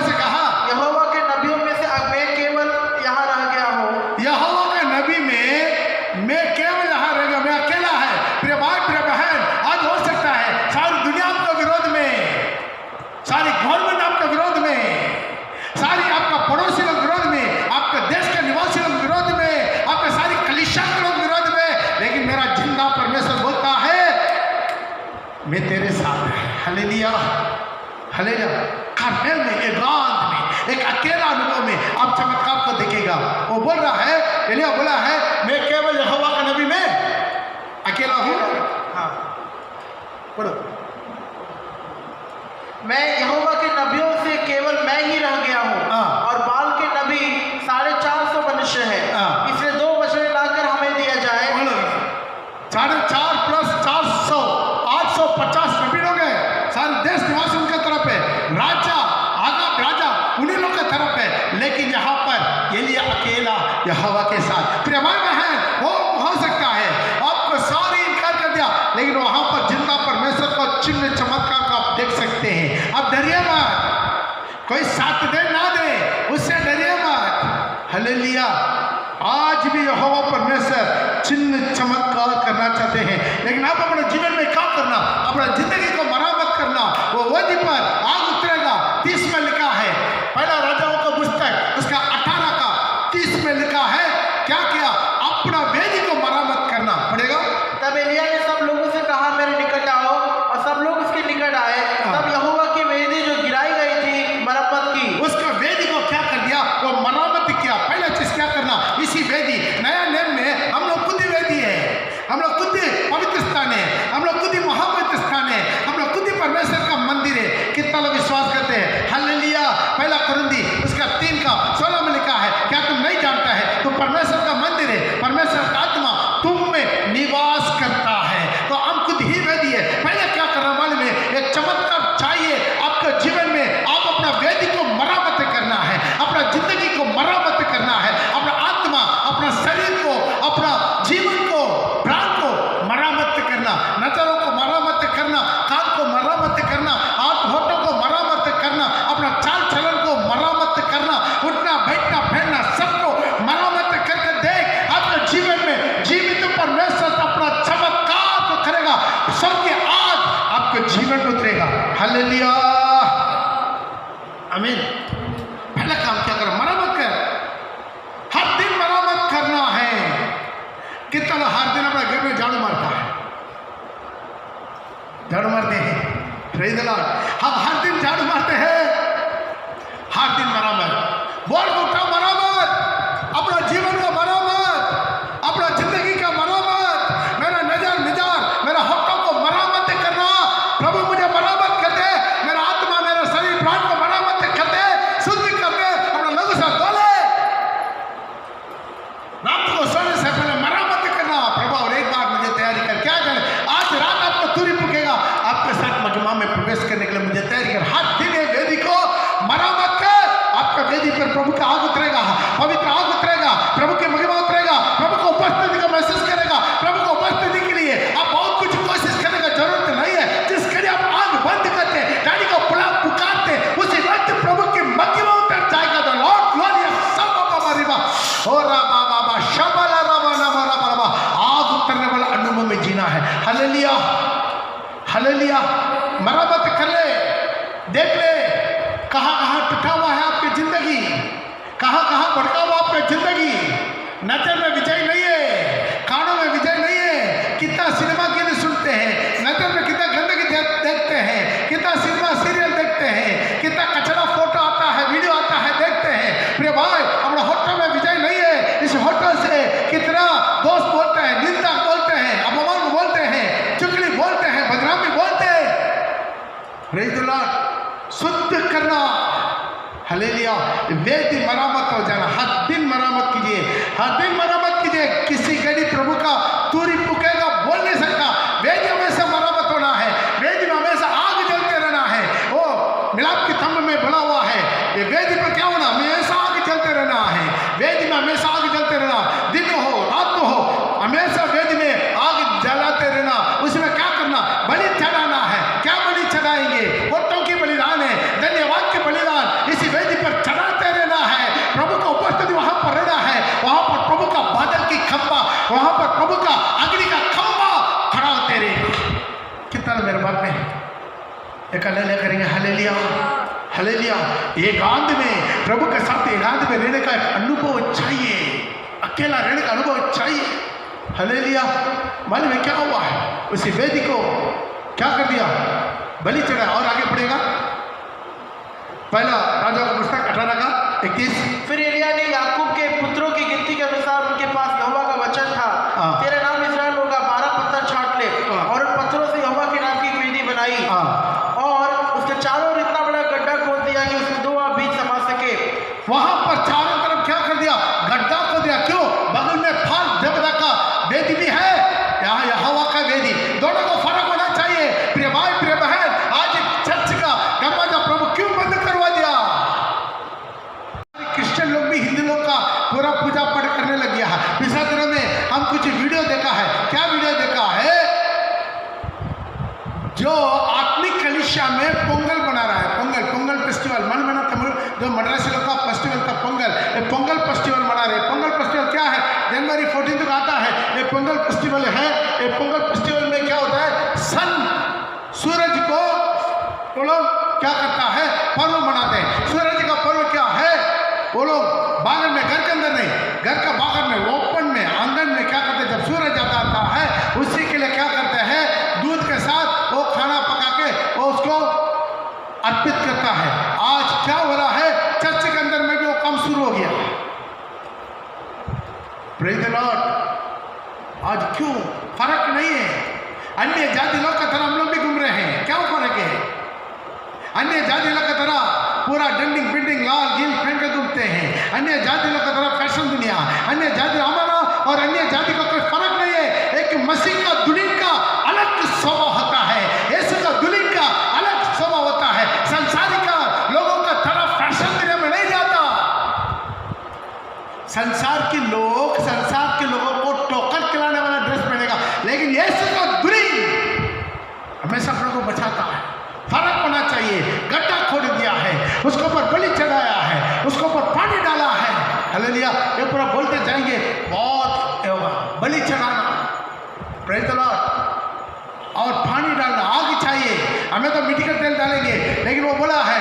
से कहा, यहोवा के नबियों में से मैं केवल यहाँ रह गया हूँ। यहोवा के नबी में मैं केवल यहाँ रह गया, मैं अकेला है। प्रिय भाई प्रिय बहन, आज हो सकता है सारी दुनिया आपके विरोध में, सारी गवर्नमेंट आपके विरोध में, सारी आपका पड़ोसी लोग विरोध में, आपके देश के निवासी लोग विरोध में, आपके सारी कलीसिया के लोग विरोध में, लेकिन मेरा जिंदा परमेश्वर बोलता है मैं तेरे साथ है। हालेलुया। हालेलुया। करमेल में, एकांत में, एक अकेला अनुभव में आप चमत्कार को देखेगा। वो बोल रहा है, एलिया बोला है, मैं केवल यहोवा का नबी में अकेला हूं। हाँ, पढ़ो। मैं यहोवा के नबियों से केवल मैं ही रह गया हूँ और बाल के नबी 450 मनुष्य है। इसलिए 2 बछड़े लाकर हमें दिया जाए। 450 प्लस 400 850 नबी लोग हैं। सारे देश निवासी उनके तरफ है, राजा उन्हीं लोग के तरफ है, लेकिन यहाँ पर एलिया अकेला यहोवा के साथ। प्रिय भाई बहन, वो हो सकता है आपको सारी इनकार कर दिया, लेकिन वहां पर जिंदा परमेश्वर का चिन्ह चमत्कार को आप देख सकते हैं। अब डरिए मत, कोई साथ दे ना दे, उससे डरिए मत। हालेलुया। आज भी यहोवा परमेश्वर चिन्ह चमत्कार करना चाहते हैं, लेकिन आप अपने जीवन में क्या करना, अपना जिंदगी को मरम्मत करना। वो वेदी पर आग उतरेगा। 30 में लिखा है, पहला राजाओं का पुस्तक उसका 18 का 30 में लिखा है, क्या किया? अपना वेदी को मरम्मत करना पड़ेगा। तब एलिया ने सब लोगों से कहा, मेरे निकट आओ, और सब लोग उसके निकट आए। तब यहोवा की वेदी जो गिराई गई थी मरम्मत की, उसका वेदी को क्या कर दिया? वो मरम्मत किया। पहला चीज क्या करना? इसी वेदी, नया नेम में हम लोग खुद ही वेदी है, हम लोग खुद ही पवित्र स्थान है, हम लोग खुद ही महापवित्र स्थान है, हम लोग खुद ही परमेश्वर का मंदिर है। कितना लोग विश्वास करते हैं? हालेलुया। पहला कुरिन्थी उसका 3 का 16 में लिखा है, क्या तुम नहीं जानता है तो परमेश्वर का मंदिर है, परमेश्वर का आत्मा तुम में निवास करता है। तो हम खुद ही वेदी है। पहले क्या करना मालूम है? एक चमत्कार चाहिए आपके जीवन में। आप अपना वेदी को मरम्मत करना है, अपना जिंदगी को मरम्मत करना है, अपना आत्मा, अपना शरीर को, अपना जीवन को, प्राण को मरम्मत करना, नजरों को मरम्मत करना, कान को मरम्मत करना, हाथ होठों को मरम्मत करना, अपना चाल चलन को मरम्मत करना, उठना बैठना फैलना सबको मरम्मत करके देख। आपके जीवन में जीवित परमेश्वर अपना चमत्कार तो करेगा, स्वर्ग की आग आपके जीवन में उतरेगा। हालेलुया। आमीन। पहला काम क्या करो? मरम्मत कर। हर दिन अपने घर में झाड़ू मारता है, झाड़ू मारते हैं। Praise the Lord. हम हर दिन झाड़ू मारते हैं, हर दिन मरम्मत, बोल उठा मरम्मत, अपना जीवन का मरम्मत, अपना जिंदगी का मरम्मत, मेरा नजर निजार, मेरा होठों को मरम्मत करना। प्रभु मुझे मरम्मत कर दे, मेरा आत्मा मेरा शरीर प्राण को मरम्मत कर दे, शुद्ध कर दे, अपना लहू से धोले। रात को सोने से पहले मरम्मत करना। प्रभु और एक बार मुझे तैयारी कर, क्या करें, आज रात आपको तुरी पुकेगा, आपके साथ महिमा में प्रवेश करने के लिए मुझे तैयारी कर। हर दिन ये वेदी को मरम्मत कर, आपका वेदी पर प्रभु का आग उतरेगा, पवित्र आग उतरेगा, प्रभु की महिमा उतरेगा, प्रभु को उपस्थिति का महसूस करेगा। प्रभु को उपस्थिति के लिए आप बहुत कुछ कोशिश करने की जरूरत नहीं है। जिस घड़ी आप आग बंद करते, डैडी को बुला पुकारते, उसी वक्त प्रभु की महिमा उतर जाएगा। द लॉर्ड ग्लोरियस सब बाबा रिबा और राबा बाबा शबला राबा नामा राबा राबा, आग उतरने वाला अनुभव में जीना है। Hallelujah, hallelujah. मरम्मत कर ले, देख ले कहाँ कहाँ टूटा हुआ है आपकी जिंदगी, कहाँ कहाँ भटका हुआ आपकी जिंदगी। नजर में विजय नहीं है, कानों में विजय नहीं है। कितना सिनेमा के लिए सुनते हैं, नजर में कितना गंदगी देखते हैं, कितना सिनेमा सीरियल देखते हैं, कितना कचरा फोटो आता है, वीडियो आता है, देखते हैं। प्रिय भाई, अपना होटल में विजय नहीं है। इस होटल से कितना दोस्त बोलते हैं, निंदा बोलते हैं, अपमान बोलते हैं, चुगली बोलते हैं, बदनामी बोलते हैं। Praise the Lord. शुद्ध करना, हालेलुया। वेदी मरम्मत हो जाना, हर दिन मरम्मत कीजिए, हर दिन मरम्मत कीजिए। किसी घड़ी प्रभु का तुरी पुकेगा, बोल नहीं सकता। वेदी हमेशा मरम्मत होना है, वेदी में हमेशा आग जलते रहना है। वो मिलाप के थंब में बना हुआ है, ये वेदी पर क्या होना, हमेशा आग जलते रहना है। वेदी में हमेशा आग जलते रहना, दिन हो रात हो, हमेशा वेदी में आग जलाते रहना। उसमें क्या करना, बलि चढ़ाना है। क्या बलि चढ़ाएंगे, होठों की बलिदान है, धन्यवाद के बलिदान इसी वेदी पर चढ़ाते रहना है। प्रभु का उपस्थिति वहां पर रहना है, वहां पर प्रभु का बादल की खंबा, वहां पर प्रभु का अग्नि का खंबा खड़ा होते रहेगा। कितना मेरे बाप में एक हालेलुया करेंगे। Hallelujah, hallelujah. एकांत में प्रभु के साथ एकांत में रहने का एक अनुभव चाहिए, अकेला रहने का अनुभव चाहिए। हालेलुया। मालूम है क्या हुआ है, उसी वेदी को क्या कर दिया, बलि चढ़ा। और आगे बढ़ेगा, पहला राजा का पुस्तक 18 का 21। फिर एलिया ने याकूब के पुत्रों की गिनती के अनुसार उनके पास यहोवा का वचन था, तेरे नाम इस्राएल होगा, 12 पत्थर छांट ले। और उन पत्थरों से यहोवा के नाम की एक वेदी बनाई और उसके चारों ओर इतना बड़ा गड्ढा खोद दिया कि उसमें 2 बीज समा सके। वहां पर चारों तरफ क्या कर दिया, गड्ढा खोद दिया। क्यों, बगल में फाल देवता का वेदी भी है, यहाँ यहोवा का वेदी, दोनों को फर्क होना चाहिए। प्रिय भाई, प्रिय बहन, आज चर्च का दरवाजा प्रभु क्यों बंद करवा दिया? क्रिश्चियन लोग भी हिंदू लोग का पूरा पूजा पाठ करने लग गया है। पिछले दिनों में हम कुछ वीडियो देखा है। क्या वीडियो देखा है, जो आत्मिक कलिसिया में पोंगल बना रहा है। पोंगल फेस्टिवल मन मना तमिल, जो मद्रासी लोग का फेस्टिवल था पोंगल फेस्टिवल मना रहे। पोंगल फेस्टिवल क्या है, जनवरी 14 को आता है। ये पोंगल फेस्टिवल है। ये पोंगल फेस्टिवल में क्या होता है, सूरज को वो लोग क्या करता है, पर्व मनाते हैं। सूरज का पर्व क्या है, वो लोग बागन में, घर के अंदर नहीं, घर का बागन में, ओपन में, आंगन में क्या करते हैं, जब सूरज आता है उसी के लिए क्या करते हैं, दूध के साथ वो खाना पका के वो उसको अर्पित करता है। आज क्या हो रहा है, चर्च के अंदर में भी वो काम शुरू हो गया। Praise the Lord. आज क्यों फर्क नहीं है, अन्य जाति लोग का तरह हम लोग भी घूम रहे हैं। क्या फर्क है, अन्य जाति लोग का तरह पूरा डंडिंग पिंडिंग लाल गिल पहन के घूमते हैं। अन्य जाति लोग का तरह फैशन दुनिया, अन्य जाति हमारा और अन्य जाति का कोई फर्क नहीं है। एक मसीह का दुल्हन का अलग स्वभाव होता है, यीशु का दुल्हन का अलग स्वभाव होता है। संसारी का लोगों का तरह फैशन दुनिया में नहीं जाता। संसार के लोगों को टोकर खिलाने वाला ड्रेस पहनेगा, लेकिन यीशु का दुल्हन हमेशा अपने को बचाता है। फर्क होना चाहिए। गड्ढा खोद दिया है, उसके ऊपर बलि चढ़ाया है, उसके ऊपर पानी डाला है। हालेलुया। ये पूरा बोलते जाएंगे, बहुत होगा बलि चढ़ाना, प्रेज़ द लॉर्ड, और पानी डालना, आग चाहिए। हमें तो मिट्टी का तेल डालेंगे, लेकिन वो बोला है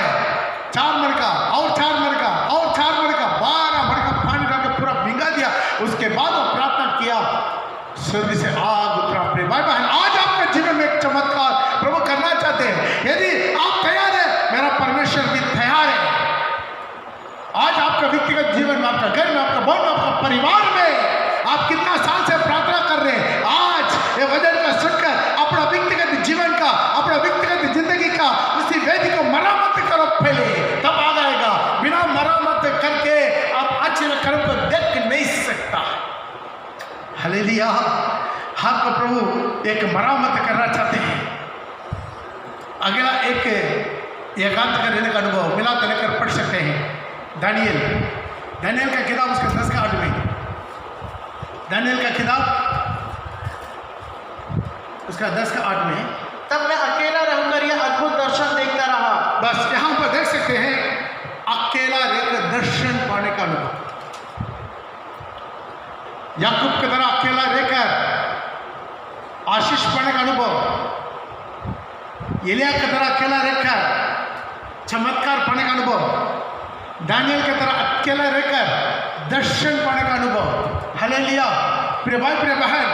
4 मणका और 4 मणका और 4 मणका, 12 मणका पानी डाल के पूरा भिंगा दिया। उसके बाद वो प्रार्थना किया, स्वर्गीय परिवार में आप कितना साल से प्रार्थना कर रहे हैं, आज ये वचन को सुनकर अपना व्यक्तिगत जीवन का, अपना व्यक्तिगत जिंदगी का उसी वेदी को मरम्मत करो पहले, तब आ जाएगा। बिना मरम्मत करके आप आश्चर्य कर्म को देख नहीं सकता। हालेलुया। आपको प्रभु एक मरम्मत करना चाहते हैं। अगला एक एकांत का रहने का अनुभव मिला तो लेकर पढ़ सकते हैं। दानियल का किताब उसका 10 का 8 में, दानियल का किताब उसका 10 का 8 में, तब मैं अकेला रहकर यह अद्भुत दर्शन देखता रहा। बस यहाँ पर देख सकते हैं अकेला रहकर दर्शन पाने का अनुभव। याकूब की तरह अकेला रहकर आशीष पाने का अनुभव, एलिया की तरह अकेला रहकर चमत्कार पाने का अनुभव, दानियल की तरह अकेला रहकर दर्शन पाने का अनुभव। हालेलुया। प्रिय भाई प्रिय बहन,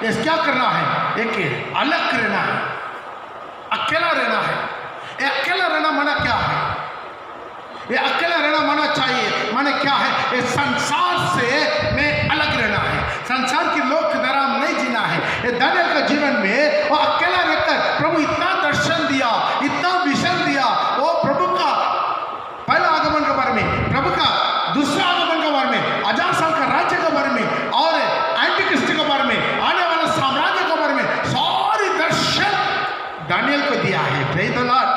ये क्या करना है? एक अलग रहना है, अकेला रहना है। ये अकेला रहना माना क्या है? ये अकेला रहना माना चाहिए माने क्या है? ये संसार से में अलग रहना है, संसार की लोक तरह नहीं जीना है। ये दानियल का जीवन में वो अकेला रहकर प्रभु इतना दर्शन दिया, इतना विजन दिया। वो प्रभु का पहला आगमन के बारे में, प्रभु का दूसरा आगमन के बारे में, 1000 साल का राज्य के बारे में और एंटीक्रिस्ट के बारे में, आने वाला साम्राज्य के बारे में सारी दर्शन दानियल को दिया है। Praise the Lord.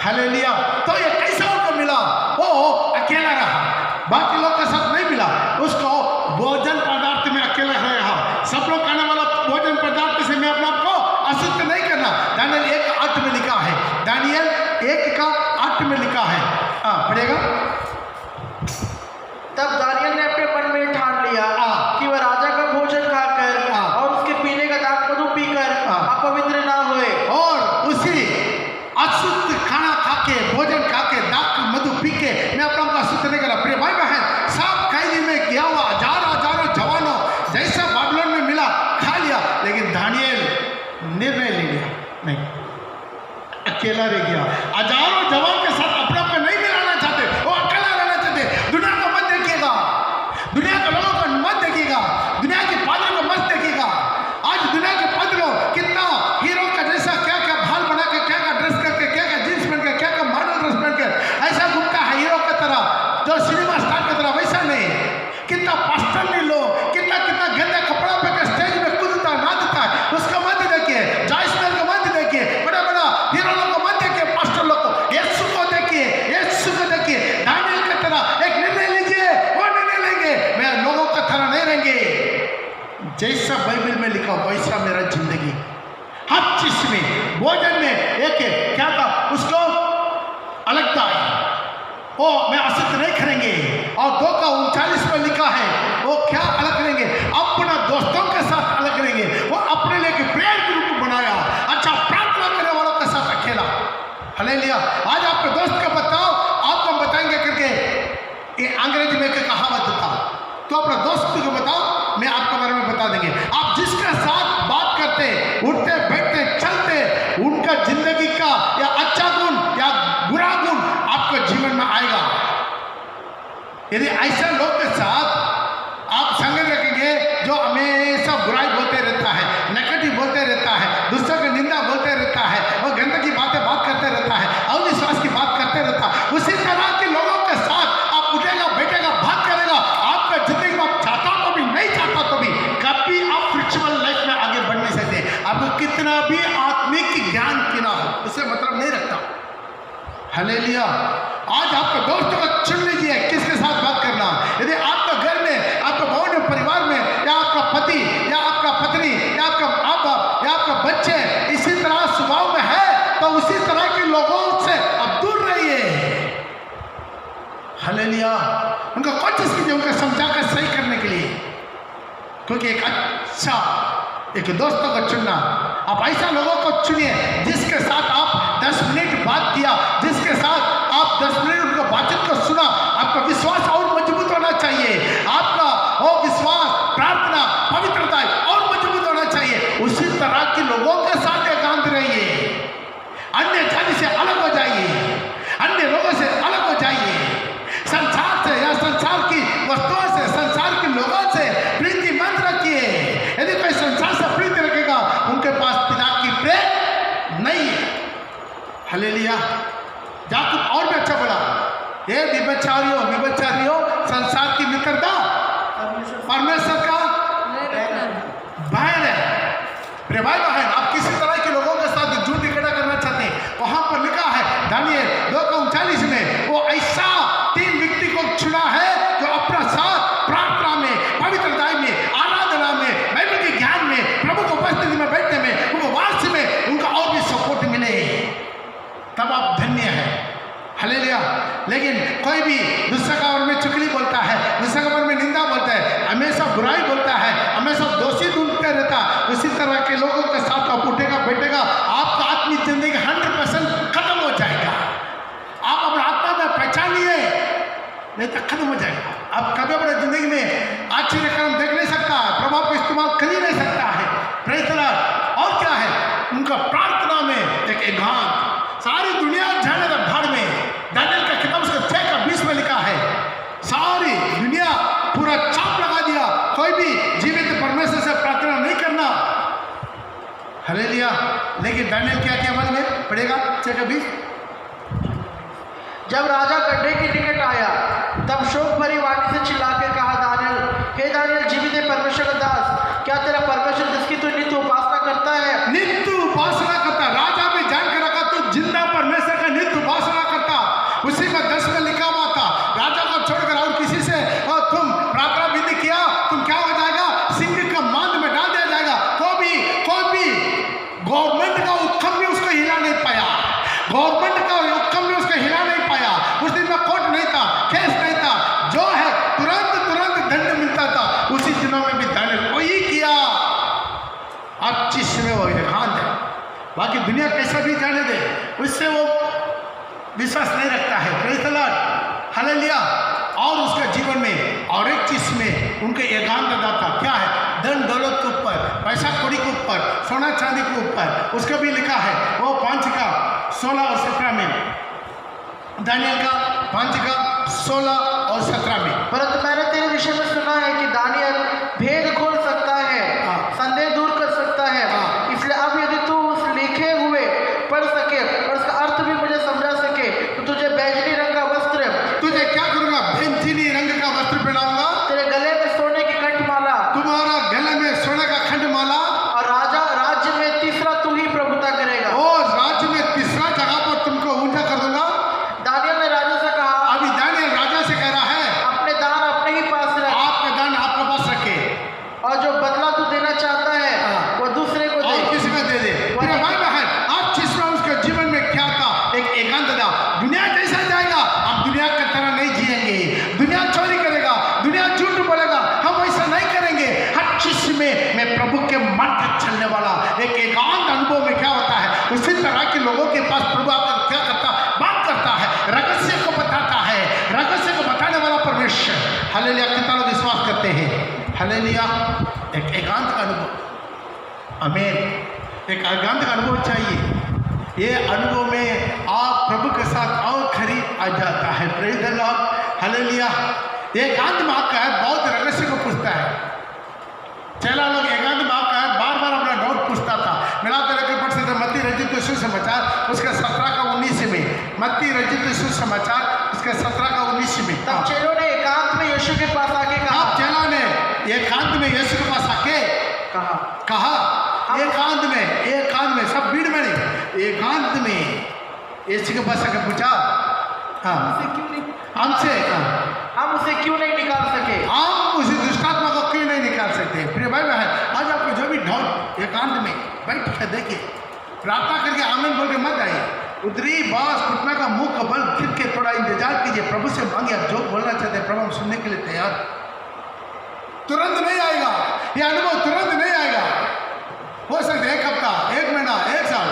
हालेलुया। तो ये कैसा उनको मिला? वो अकेला रहा, बाकी लोग के साथ नहीं मिला। उसको भोजन पदार्थ में अकेला रहा। सब लोग खाने वाला भोजन पदार्थ से मैं अपने आप को अशुद्ध नहीं करना। दानियल 1:8 में लिखा है, दानियल 1:8 में लिखा है। पढ़ेगा। तब दानियल ने अपने मन में ठान लिया कि वह राजा का भोजन खाकर और उसके पीने का दाख मधु पीकर अपवित्र ना होए। और उसी अशुद्ध खाना खाके, भोजन खाके, दाख मधु पी के मैं अपना को अशुद्ध नहीं करा। प्रिय भाई बहन, सब कैदी में किया हुआ हजारों जवानों जैसा बाबिलोन में मिला, खा लिया, लेकिन दानियल निर्णय ले लिया नहीं, अकेला रह गया। हजारों जवान के साथ अपना को नहीं मिलाना चाहते, वो अकेला रहना चाहते। दुनिया को मत देखिएगा, दुनिया के लोगों को मत देखिएगा, दुनिया के पादरों को मत देखिएगा। आज दुनिया के पादरों कितना हीरो का जैसा क्या क्या भाल बना के, क्या क्या ड्रेस करके, क्या क्या जींस पहन के, क्या क्या मॉडल ड्रेस पहन के ऐसा घूमता है हीरो की तरह, जो सिनेमा स्टार की तरह, वैसा नहीं। कितना पास्टर नहीं लोग, कितना कितना गंदा कपड़ा पहन के स्टेज में कूदता नाचता है, उसका मत देखिए। जॉयसमैन को मत देखिए, बड़ा बड़ा हीरो लोग को मत देखिए, पास्टर लोग को, यीशु को देखिए, यीशु को देखिए। दानियल की तरह एक निर्णय लीजिए, वो निर्णय लेंगे, मैं लोगों का तरह नहीं रहेंगे। जैसा बाइबल में लिखा वैसा मेरा जिंदगी, हर चीज में, भोजन में एक क्या था उसको अलग था, वो मैं अशुद्ध नहीं करेंगे। और 2:39 में लिखा है वो क्या अलग करेंगे? अपना दोस्तों के साथ अलग करेंगे। वो अपने लिए प्रेयर ग्रुप बनाया, अच्छा प्रार्थना करने वालों के साथ अकेला। हालेलुया। आज आपके दोस्त को बताओ, आपको बताएंगे करके, ये अंग्रेजी में एक कहावत था, तो अपने दोस्त को बताओ, मैं आपके बारे में बता देंगे। आप जिसके साथ बात करते, उठते बैठते चलते, उनका जिंदगी का या अच्छा गुण या बुरा गुण आपके जीवन में आएगा। यदि ऐसे लोग के साथ आप संगत रखेंगे जो हमेशा बुराई बोलते रहता है, नेगेटिव बोलते रहता है, दूसरों की निंदा बोलते रहता है, और गंदगी बात करते रहता है, अविश्वास की बात करते रहता है, उसी तरह के लोगों के साथ आप उठेगा बैठेगा बात करेगा, आपका जिंदगी में आप चाहता तो भी नहीं चाहता तो भी कभी आप स्पिरिचुअल लाइफ में आगे बढ़ नहीं सकते। आपको कितना भी आत्मिक ज्ञान क्यों ना हो, उससे मतलब नहीं रखता। हालेलुया। आज आपके दोस्तों को चुन लीजिए किसके साथ बात करना। यदि आपका घर में, आपका भवन में, परिवार में, या आपका पति या आपका पत्नी या आपका माँ बाप या आपका बच्चे इसी तरह स्वभाव में है, तो उसी तरह के लोगों से आप दूर रहिए। हालेलुया। उनको कोशिश कीजिए उनको समझा कर सही करने के लिए, क्योंकि एक अच्छा एक दोस्तों को चुनना, आप ऐसा लोगों को चुनिए जिसके साथ आप 10 मिनट बात किया, जिसके साथ आप 10 मिनट उनको बातचीत को सुना, आपका विश्वास और मजबूत होना चाहिए, आपका वो विश्वास, प्रार्थना, पवित्रता और मजबूत होना चाहिए। उसी तरह के लोगों के साथ एकांत रहिए, अन्य जाति से अलग हो जाइए, अन्य लोगों से अलग हो जाइए, संसार से या संसार की वस्तुओं से, संसार के लोगों से व्यभिचारियों, संसार की मित्रता परमेश्वर का बहन है। प्रिय भाई बहन, आप किसी तरह के लोगों के साथ झूठ इकट्ठा करना चाहते हैं, वहां पर लिखा है दानियल 2:39 में, वो ऐसा 3 व्यक्ति को चुना है जो अपना साथ प्रार्थना में, पवित्रता में, आराधना में, बाइबल के ज्ञान में, प्रभु की उपस्थिति में बैठने में, उपवास में उनका और भी सपोर्ट मिले, तब आप धन्य है। हालेलुया। लेकिन कोई भी दूसरे का बारे में चुगली बोलता है, दूसरे के बारे में निंदा बोलता है, हमेशा बुराई बोलता है, हमेशा दोषी ढूंढते रहता, उसी तरह के लोगों के साथ आप उठेगा बैठेगा, आपका आत्मिक जिंदगी 100% खत्म हो जाएगा। आप अपना आत्मा में पहचानिए, नहीं तो खत्म हो जाएगा। आप कभी अपने जिंदगी में आश्चर्य काम देख नहीं सकता है, प्रभाव को इस्तेमाल कर ही नहीं सकता है। Praise the Lord. और क्या है उनका प्रार्थना में एक एकांत, सारी दुनिया जाने तक भाड़ में। दानियल का किताब उसका 6:20 में लिखा है, सारी दुनिया पूरा चाप लगा दिया, कोई भी जीवित परमेश्वर से प्रार्थना नहीं करना। हालेलुया। लेकिन दानियल क्या क्या अमल में पड़ेगा? 6:20। जब राजा गड्ढे के निकट आया तब शोक भरी वाणी से चिल्ला के कहा, दानियल, हे दानियल, जीवित परमेश्वर का दास, क्या तेरा परमेश्वर जिसकी तू नित्य उपासना करता है, नित्य उपासना करता, राजा में जान के रखा तो जिंदा परमेश्वर का नित्य उपासना करता। उसी में 10 में लिखा हुआ था, राजा को छोड़कर और किसी से और तुम प्रार्थना भी नहीं किया, तुम क्या हो जाएगा? सिंह का मांद में डाल दिया जाएगा। कोई भी गवर्नमेंट का हुक्म भी उसको हिला नहीं पाया, गवर्नमेंट का हुक्म भी उसको हिला नहीं पाया। उस दिन में कोर्ट नहीं था, केस नहीं था, जो है तुरंत दंड मिलता था। उसी दिनों में भी दानियल वही किया। अब जिस में वो एकांत है, बाकी दुनिया कैसा भी जाने दे, उससे वो विश्वास नहीं रखता है। Praise the Lord. हालेलुया। और उसका जीवन में और एक चीज में उनके एकांतता था, क्या है? धन दौलत के ऊपर, पैसा कौड़ी के ऊपर, सोना चांदी के ऊपर। उसका भी लिखा है वो 5:16 और 17 में, दानियल का 5:16 और 17 में। परंतु मैंने तेरे विषय में सुना है कि दानियल भेद खोल सकता है, संदेह दूर कर सकता है। इसलिए अब यदि तू उस लिखे हुए पढ़ सके और उसका अर्थ भी मुझे समझा सके तो तुझे बैंगनी रंग का वस्त्र, तुझे क्या करूंगा? बैंगनी रंग का वस्त्र पहनाऊंगा, तेरे गले में सोने की कंठमाला, तुम्हारा गले में सोने का खंडमाला, और राज्य में तीसरा तू ही प्रभुता करेगा। और राज्य में तीसरा जगह पर तुमको ऊंचा कर दूंगा। दानियल ने राजा से कहा, अभी दानियल राजा से कह रहा है, अपने दान अपने ही पास रख, आपका दान आपके पास रखे, और जो बदला तू देना चाहता है वो दूसरे को दे, और किसी को दे दे। मेरे भाई बहन, आप जिस में उसके जीवन में क्या था? एक एकांत था। दुनिया जैसा जाएगा, आप दुनिया की तरह नहीं जिएंगे। दुनिया चोरी करेगा, दुनिया झूठ बोलेगा, हम ऐसा नहीं करेंगे। हर चीज में मैं प्रभु के मन का चलने वाला एक एकांत अनुभव में क्या होता है, उसी तरह के लोगों के पास प्रभु आकर क्या करता? बात करता है, रहस्य को बताता है, रहस्य को बताने वाला परमेश्वर। हालेलुया। कितना लोग विश्वास करते हैं? हालेलुया। एक एकांत का अनुभव, आमीन। एक एकांत का अनुभव चाहिए। ये अनुभव में आप प्रभु के साथ और करीब आ जाता है। Praise the Lord. हालेलुया। एकांत में आपका है बहुत रहस्य को पूछता है। चला लोग एकांत में आपका है बार अपना डाउट पूछता था। मिला करके पढ़ सकते मत्ती रचित सुसमाचार उसके 17-19 में, मत्ती रचित सुसमाचार उसके 17-19 में। तब चेलों ने एकांत में यीशु के पास आके कहा, आप चेलों ने एकांत में यीशु के पास आके कहा एकांत में, सब भीड़ में नहीं, एकांत में यीशु के पास आके पूछा, हमसे हम उसे क्यों नहीं निकाल सके, हम उसी दुष्टात्मा को क्यों नहीं निकाल सकते? प्रिय भाई बहन, आज आपको जो भी डाउट, एकांत में बैठ के देखिए, प्रार्थना करके आमीन बोल के मत आइए। उतरी बास घुटना का मुंह का बल फिर के थोड़ा इंतजार कीजिए, प्रभु से मांगिए। आप जो बोलना चाहते हैं प्रभु हम सुनने के लिए तैयार। तुरंत नहीं आएगा ये अनुभव, तुरंत नहीं आएगा। हो सकता है 1 हफ्ता, 1 महीना, 1 साल,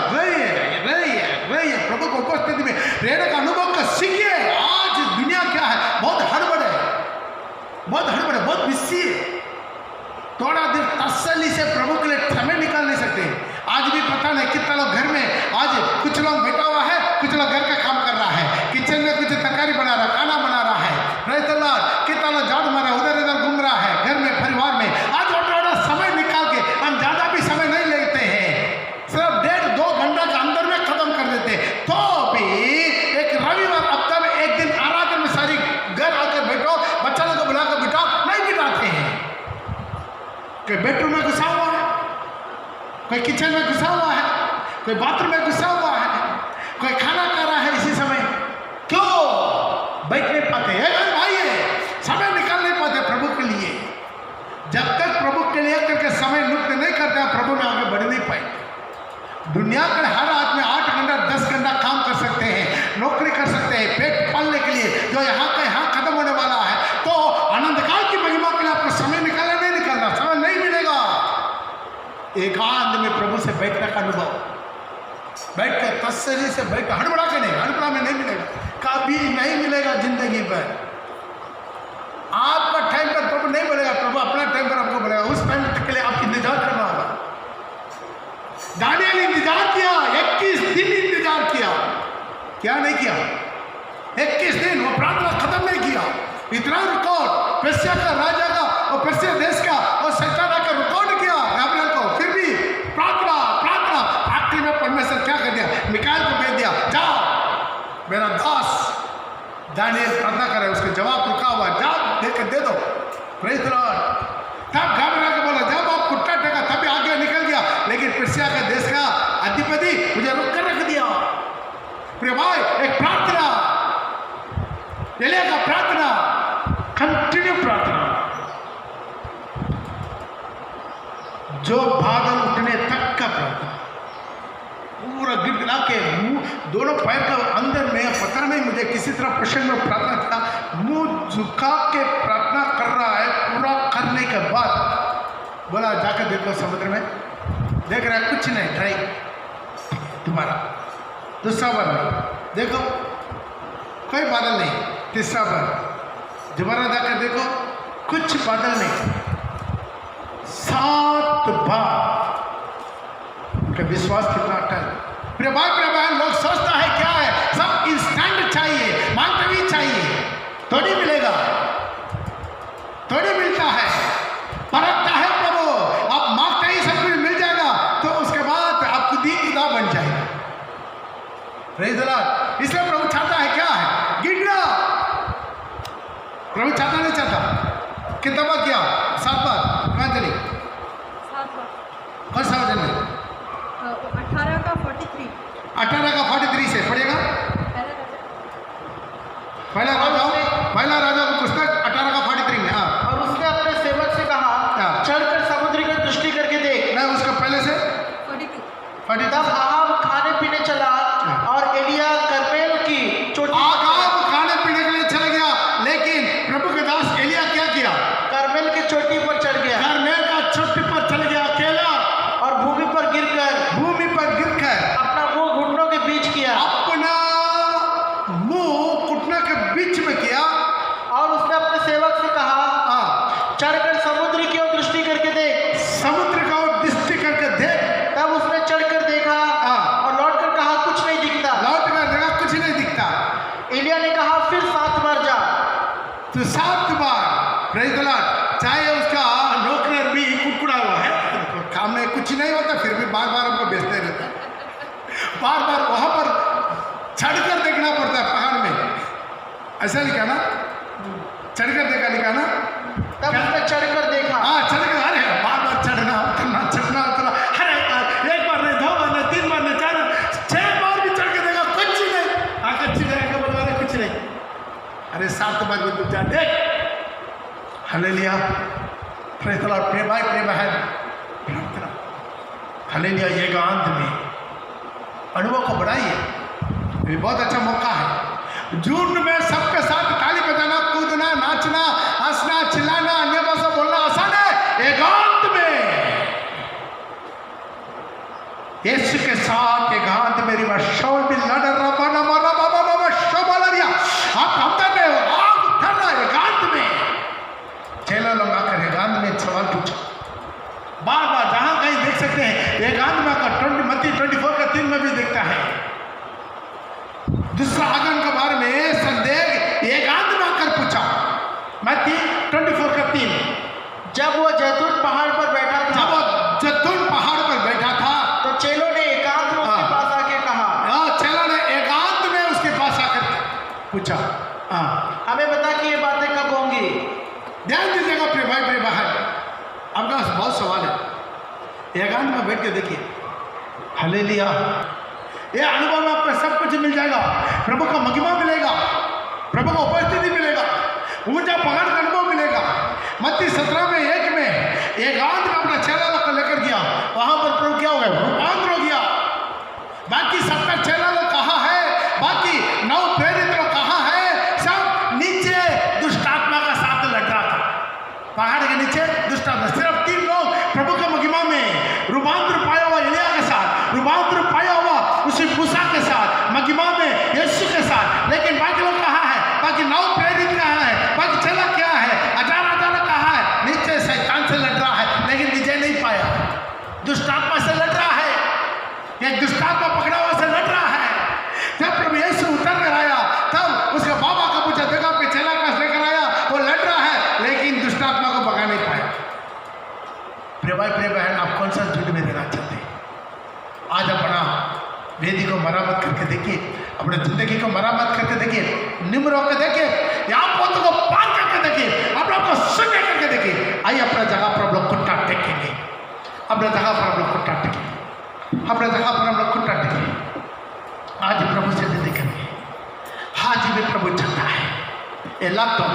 रहिए प्रभु को उपस्थिति में रहने का अनुभव का सीखिए। आज दुनिया क्या है? बहुत हड़बड़ है, बहुत बिजी है। थोड़ा देर तसल्ली से प्रभु के लिए समय निकाल नहीं सकते। आज भी पता नहीं कितना लोग घर में, आज कुछ लोग बैठा हुआ है, कुछ लोग घर का काम कर रहा है, किचन में कुछ तरकारी बना रहा है, खाना बना रहा है। Praise the Lord. कितना लोग झाड़ू मारा, उधर इधर घूम रहा है, घर में, परिवार में। आज थोड़ा समय निकाल के, हम ज़्यादा भी समय नहीं लेते हैं, सिर्फ 1.5-2 घंटा के अंदर में खत्म कर देते। तो भी एक रवि कोई किचन में घुसा हुआ है, कोई बाथरूम में घुसा हुआ है, कोई खाना खा रहा है इसी समय। क्यों बैठ नहीं पाते? भाई समय निकाल नहीं पाते प्रभु के लिए। जब तक प्रभु के लिए करके समय नियुक्त नहीं करते प्रभु में आगे बढ़ नहीं पाएंगे। दुनिया के हर आदमी 8 घंटा 10 घंटा काम कर सकते हैं, नौकरी कर सकते हैं पेट पालने के लिए, जो यहाँ का यहाँ खत्म होने वाला है। तो आनंद काल की महिमा के लिए आपको समय निकालना नहीं निकालना, समय नहीं मिलेगा। एकांत में प्रभु से बैठने का अनुभव, बैठ कर तसल्ली से बैठ, हड़बड़ा के नहीं, हड़बड़ा में नहीं मिलेगा, कभी नहीं मिलेगा जिंदगी पर। आपका टाइम पर प्रभु नहीं मिलेगा, प्रभु अपना टाइम पर आपको मिलेगा। उस टाइम के लिए आपको इंतजार करना होगा। दानियल इंतजार किया, 21 दिन इंतजार किया, क्या नहीं किया? 21 दिन वो प्रार्थना खत्म नहीं किया। इतना रिकॉर्ड पर्सिया का राजा का और पर्सिया देश का और सैताना का रिकॉर्ड किया गब्रिएल को, फिर भी प्रार्थना प्रार्थना। आखिर में परमेश्वर क्या कर दिया? मिकाएल को भेज दिया, जाओ मेरा दास दानियल प्रार्थना करे, उसके जवाब रुका हुआ, जाओ देकर दे दो। Praise the Lord. तब गब्रिएल को बोला जब आप कुट्टा टेका तभी आगे निकल गया, लेकिन पर्सिया के देश का अधिपति मुझे रुक कर रख दिया। प्रिय भाई, एक प्रार्थना, एलिया का प्रार्थना, कंटिन्यू प्रार्थना, जो बादल उठने तक का प्रार्थना, पूरा गिड़गिड़ा के मुंह दोनों पैर का अंदर में, पता नहीं मुझे किसी तरह प्रश्न में प्रार्थना था, मुंह झुका के प्रार्थना कर रहा है। पूरा करने के बाद बोला जाकर देखो समुद्र में, देख रहा है कुछ नहीं, ड्राई तुम्हारा। दूसरा बार देखो कोई बादल नहीं। तीसरा बार दोबारा जाकर देखो कुछ बादल नहीं। 7 बार। उनका विश्वास कितना अटल। प्रिय भाई लोग सोचता है क्या है, सब इंस्टेंट चाहिए, मांगते भी चाहिए, थोड़ी मिलेगा, थोड़ी मिलता है, परखता है प्रभु। आप मांगते ही सब कुछ मिल जाएगा, तो उसके बाद आप खुद ही खुदा बन जाएगा। Praise the Lord. इसलिए प्रभु चाहता है क्या है? गिड़गिड़ा। प्रभु चाहता नहीं चाहता? कितना बार किया? 7 बार। कहाँ चली? 7 बार। कौन सा वचन में? 18 का 43। 18 का 43 से पढ़ेगा। पहला राजा की पुस्तक 18 का 43 में। हाँ। और उसने अपने सेवक से कहा, चढ़कर समुद्र की दृष्टि करके देख। नहीं, उसका पहले से 42। तब आहाब खाने पीने चला और एलिया कर्मेल की चोटी। आहाब खाने पीने के लिए चला गया, लेकिन प्रभु के दास एलिया क्या किया? कर्मेल की चोटी पर चढ़ गया, कर्मेल का चोटी पर चल गया अकेला, और भूमि पर गिरकर अपना मुंह घुटनों के बीच किया। अपना मुंह घुटनों के बीच में किया। और उसने अपने सेवक से कहा, चढ़कर समुद्र की ओर दृष्टि करके देख। समुद्र का ओर दृष्टि करके देख। तब उसने चढ़कर देखा और लौटकर कहा, कुछ नहीं दिखता। लौटकर देखा, कुछ नहीं दिखता। एलिया ने कहा, फिर 7 बार जा। तो 7 बार। Praise the Lord. चाहे उसका नौकर भी कुड़कुड़ा हुआ है, काम में कुछ नहीं होता, फिर भी बार बार हमको बेचते रहता है। बार बार वहां पर चढ़कर देखना पड़ता है पहाड़ में। ऐसा लिखा ना, चढ़कर देखा लिखा ना। तब उसने चढ़कर देखा। हाँ, चढ़कर। अरे बार बार चढ़ना उतरना, चढ़ना उतरना। अरे एक बार नहीं, 2 बार नहीं, 3 बार नहीं, 4 6 बार भी चढ़ के देखा, कुछ नहीं। आकर चिढ़ाएगा, बोलवा रहे कुछ नहीं। अरे 7 बार भी तू जा देख। हालेलुया। Praise the Lord. प्रिय भाई प्रिय बहन, प्रार्थना हालेलुया। एकांत में अनुभव को बढ़ाइए, ये बहुत अच्छा मौका है। झुंड में सबके साथ ताली बजाना, कूदना, नाचना, हंसना, चिल्लाना, अन्य भाषा बोलना आसान है। एकांत में यीशु के साथ एकांत मेरी शौल भी लड़ रहा ना मारा बाबा बाबा शोभा लिया। आप हमदर्द में हो, आप उठना एकांत में। चेला लोग आकर एकांत में सवाल पूछा, बार बार जहां कहीं देख सकते हैं। एकांत में आकर मत्ती 24 का 3 में भी देखता है। दूसरा आगमन के बारे में संदेह एकांत में आकर पूछा। मत्ती 24 का 3। जब वो जैतून पहाड़ पर बैठा था, जब वो जैतून पहाड़ पर बैठा था, तो चेलों ने एकांत में उसके पास आके कहा। चेलों ने एकांत में उसके पास आकर पूछा, हमें बता कि ये बातें कब होंगी। ध्यान दीजिएगा प्रिय भाई प्रिय बहन, आपका बहुत सवाल है। एकांत में बैठ के देखिए, हालेलुया। ये अनुभव में आपको सब कुछ मिल जाएगा। प्रभु का महिमा मिलेगा, प्रभु का उपस्थिति मिलेगा, ऊंचा पहाड़ का अनुभव मिलेगा। मत्ती 17:1 में एकांत में अपना चेला लोग को लेकर गया, वहां पर प्रभु क्या हो गया, रूपांतर हो गया। बाकी सबका चेला लोग कहाँ है, बाकी 9 प्रेरित लोग कहाँ है, सब नीचे दुष्ट आत्मा का साथ लड़ रहा था। पहाड़ के नीचे दुष्ट आत्मा, सिर्फ 3 लोग प्रभु के महिमा में रूपांतर पाया हुआ एलिया के साथ, रूपांतर पाया हुआ उसी मूसा के साथ, महिमा में यीशु के साथ। लेकिन बाकी लोग कहाँ है, बाकी 9 प्रेरित कहाँ है, बाकी चेला क्या है, हजार कहाँ है, नीचे शैतान से लड़ रहा है लेकिन विजय नहीं पाया। दुष्ट आत्मा से लड़ रहा है, एक दुष्ट आत्मा पकड़ा हुआ से लड़ रहा है। जब प्रभु यीशु उतर कर आया तब उसका बाबा का पूछा, देखा आपके चेला पास लेकर आया, वो लड़ रहा है लेकिन दुष्ट आत्मा को भगा नहीं पाया। प्रिय भाई प्रिय बहन, आप कौन सा झूठ में रहना चाहते हैं? आज अपना वेदी को मरामत करके देखिए, अपने जिंदगी को मरामत करके देखिए, निम्र होकर देखिए, यहाँ पोतों को पार करके देखिए, अपने आप को शून्य करके देखिए। आइए अपना जगह पर हम लोग कुट्टा टेकेंगे, अपने जगह पर हम लोग कुट्टा टेकेंगे, अपने जगह पर हम लोग कुट्टा टेकेंगे। आज प्रभु से विनती करेंगे, आज भी प्रभु चाहता है ये लॉकडाउन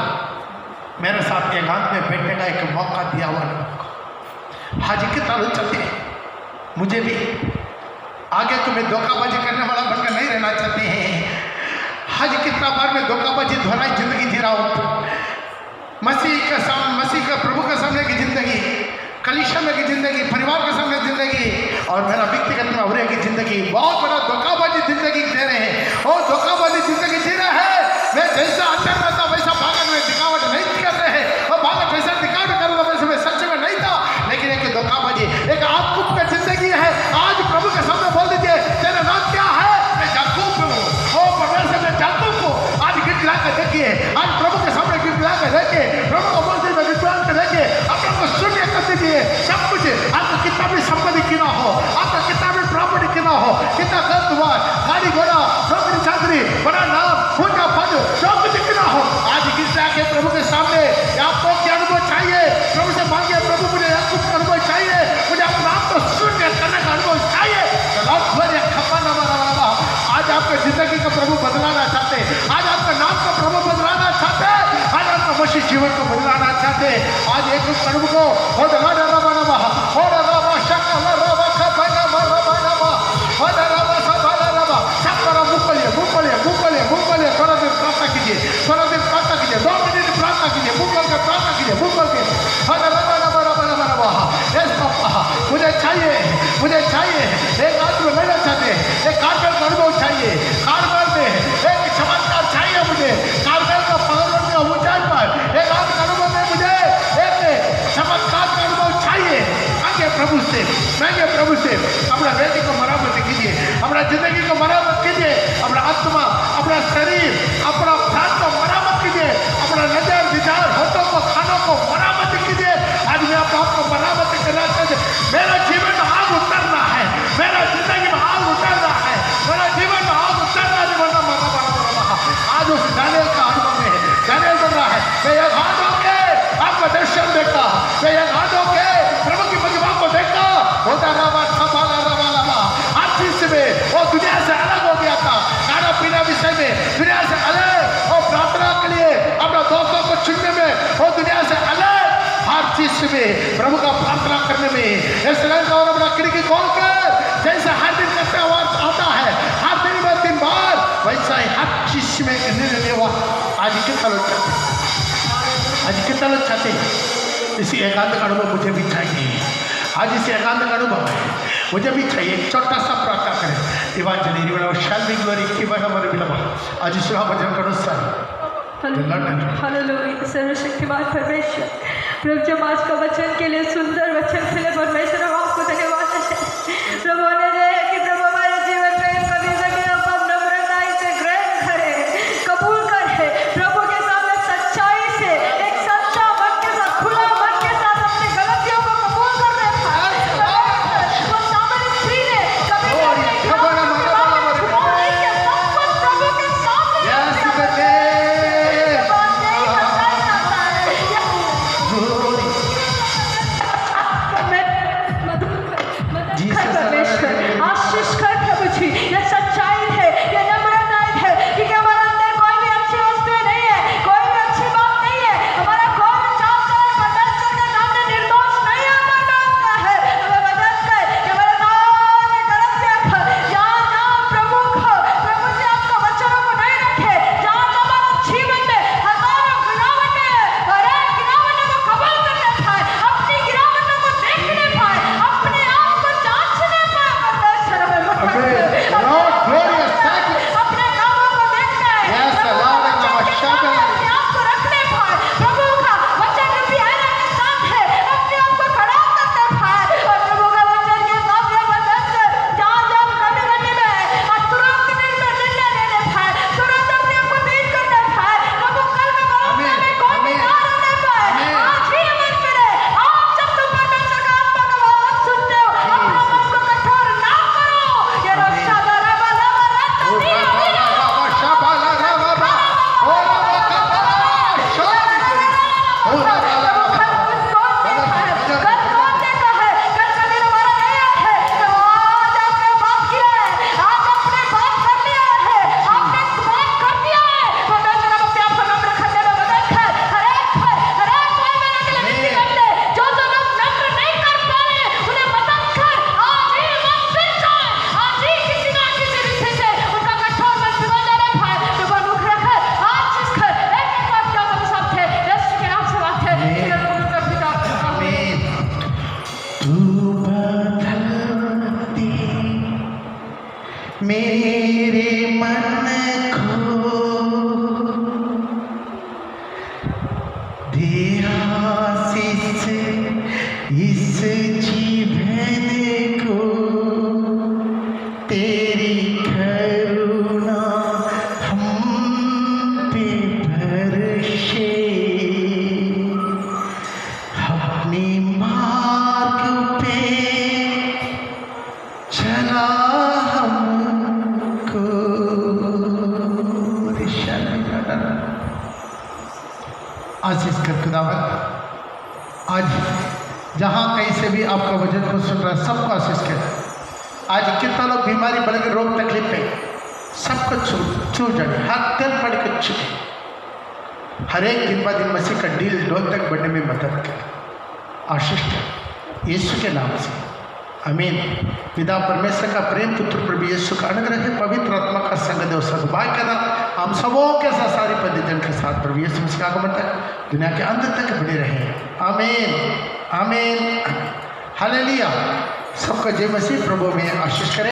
मेरे साथ एकांत में बैठने का एक मौका दिया हुआ लोगों। हाजी के तालुक चलते हैं, मुझे भी आगे तो मैं धोखाबाजी करने वाला बनकर नहीं रहना चाहते हैं। हाजी कितना बार मैं धोखाबाजी दोहराई जिंदगी जी रहा हूँ। मसीह का प्रभु के सामने की जिंदगी, कलीसिया में की जिंदगी, परिवार के सामने जिंदगी और मेरा व्यक्तिगत में उभरे की जिंदगी, बहुत बड़ा धोखाबाजी जिंदगी दे रहे हैं और धोखाबाजी जिंदगी जी रहा है। मैं जैसा अंदर में था वैसा भागत में दिखावट नहीं कर रहे हैं और भागत वैसा दिखावट कर रहा वैसे मैं सच में नहीं था, लेकिन एक धोखाबाजी, एक आपकुप का जिंदगी है। आज प्रभु के सामने बोल दीजिए, तेरा नाम क्या है? मैं याकूब हूँ, ओ परमेश्वर मैं याकूब हूँ। आज गिड़गिड़ा कर देखिए, आज प्रभु के सामने गिड़गिड़ा कर देखिए, प्रभु को बोलते में गिड़गिड़ा कर देखिए, अपने को शून्य कर दीजिए। सब कुछ आपका कितना भी संपत्ति क्यों ना हो, आपका कितना भी प्रॉपर्टी क्यों ना हो, कितना घर द्वार, गाड़ी घोड़ा, नौकरी चाकरी, बड़ा नाम, ऊंचा पद, जो कुछ क्यों ना हो, आज गिड़गिड़ा के प्रभु के सामने आपको क्या अनुभव चाहिए? प्रभु से मांगिए, प्रभु मुझे याकूब का अनुभव चाहिए, मुझे अपना आप को शून्य करने का अनुभव चाहिए। आज आपके जिंदगी का प्रभु बदलाना चाहते हैं, आज आपका नाम का प्रभु बदलाना चाहते हैं, आज आपका मसीह जीवन को बदलाना चाहते हैं। आज एक प्रभु को थोड़ा देर प्रार्थना कीजिए, थोड़ा देर प्रार्थना कीजिए, 2 मिनट प्रार्थना कीजिए, मुंह खोल कर प्रार्थना कीजिए, मुंह खोल के मुझे चाहिए, मुझे चाहिए। एक आदमी लेना चाहते हैं, एक कारगर का अनुभव चाहिए, कारगर में एक चमत्कार चाहिए मुझे, कारगर का पर्वत का ऊंचाई पर एक आदमी का अनुभव में मुझे एक चमत्कार का अनुभव चाहिए। मांगे प्रभु से, मांगे प्रभु से, अपना वेदी को मरामत कीजिए, अपना जिंदगी को मरामत कीजिए, अपना आत्मा, अपना शरीर, अपना प्राण को मरामत कीजिए, अपना नजर विचार होठों को खानों को मरामत कीजिए। आज मैं आपको मरामत करना चाहते, मेरा जीवन में आग उतरना है, मेरा जिंदगी में आग उतरना है, मेरा जीवन में आग उतरना है। आज उस दानियल का अनुभव में दानियल बन रहा है, मैं यह हाथ होके आपका दर्शन देखा, मैं यह हाथ होके प्रभु की महिमा को देखा, होता रहा हर चीज में वो दुनिया से अलग हो गया था, खाना पीना विषय में दुनिया से अलग, और प्रार्थना के लिए अपना दोस्तों को चुनने में वो दुनिया से अलग, हर चीज में प्रभु का प्रार्थना करने में इसराइल और अपना खिड़की खोलकर जैसे हर दिन करते हुआ आता है, हर दिन में 3 बार, वैसा ही हर चीज में निर्णय लिया हुआ। आज कितना लोग चाहते हैं, आज कितना लोग चाहते हैं इसी एकांत का अनुभव मुझे भी चाहिए। आज इसी एकांत का अनुभव मुझे भी चाहिए। एक छोटा सा प्रार्थना करें, इवांजली शैल बी ग्लोरी की बना मरे बिलवा। आज इस भजन करो सर। हालेलुया, सर्वशक्तिमान परमेश्वर, प्रभु जब आज का वचन के लिए सुंदर वचन के लिए परमेश्वर हम आपको धन्यवाद देते हैं। प्रभु ने दे कि प्रभु हमारे जीवन में कभी कभी हम नम्रता से ग्रहण करें, कबूल करें, प्रभु के सामने सच्चाई से, एक सच्चा मन के साथ, खुला मन के साथ अपनी गलतियों को कबूल करने पाए। वो सामने स्त्री ने कभी प्रभु के सामने परमेश्वर आशीष कर प्रभु जी। ये सच्चाई है, ये नम्रता है, क्योंकि हमारे अंदर कोई भी अच्छी वस्तु नहीं है, कोई भी अच्छी बात नहीं है, हमारा कोई भी चाल चलन परमेश्वर के सामने निर्दोष नहीं है, परमेश्वर है हमें मदद कर कि हमारे नाम में गलत रख, जहाँ जहाँ प्रभु जी आपका वचनों को नहीं रखे, जहाँ हमारा जीवन में हजारों गिरावटें हैं, हर एक गिरावट को कबूल करने पाए, अपनी गिरावटों को देखने पाए, अपने आप को जांचने पाए, परमेश्वर हमें मदद कर। Lord, glorious, thank you. अपने कामों को देखने, Yes, प्रभु Lord, के वचन के सामने अपने आप को रखने पाए, प्रभु का वचन रूपी आईना के सामने अपने आप को खड़ा करते पाए, और प्रभु का वचन के सामने परमेश्वर जहाँ जहाँ कमी बनी में और तुरंत निर्णय लेने पाए, तुरंत अपने आप को दीन करने पाए, प्रभु कल का भरोसा में कोई भी ना रहने पाए। आज ही अमल करे, आज जब तुम परमेश्वर का आत्मा का आवाज सुनते हो, अपना मन को कठोर ना करो। ये रक्षा दरा वाला वाला तभी मेरे मन को दे आशीष इस जीवन को, तेरी करुणा हम पे बरसे, अपने मार्ग पे चला हमको। आशीष कर खुदावन, आज जहाँ कहीं से भी आपका वचन को सुन रहा है सबको आशीष कर। आज कितना लोग बीमारी बढ़ के रोग तकलीफ पे सबको छू जाए, हाथ तेल पड़ के छू, हर एक दिन ब दिन मसीह का दिल डोल तक बढ़ने में मदद कर। आशीष कर यीशु के नाम से, आमीन। पिता परमेश्वर का प्रेम, पुत्र प्रभु यीशु का अनुग्रह है, पवित्र आत्मा का संग देव सद्भाग्य का हम सबों के साथ, सारी पद्धति के साथ प्रभु यीशु मसीह का आगमन तक दुनिया के अंत तक बने रहे। आमीन, आमीन, हालेलुया। सबका जय मसीह प्रभु में आशीष करें।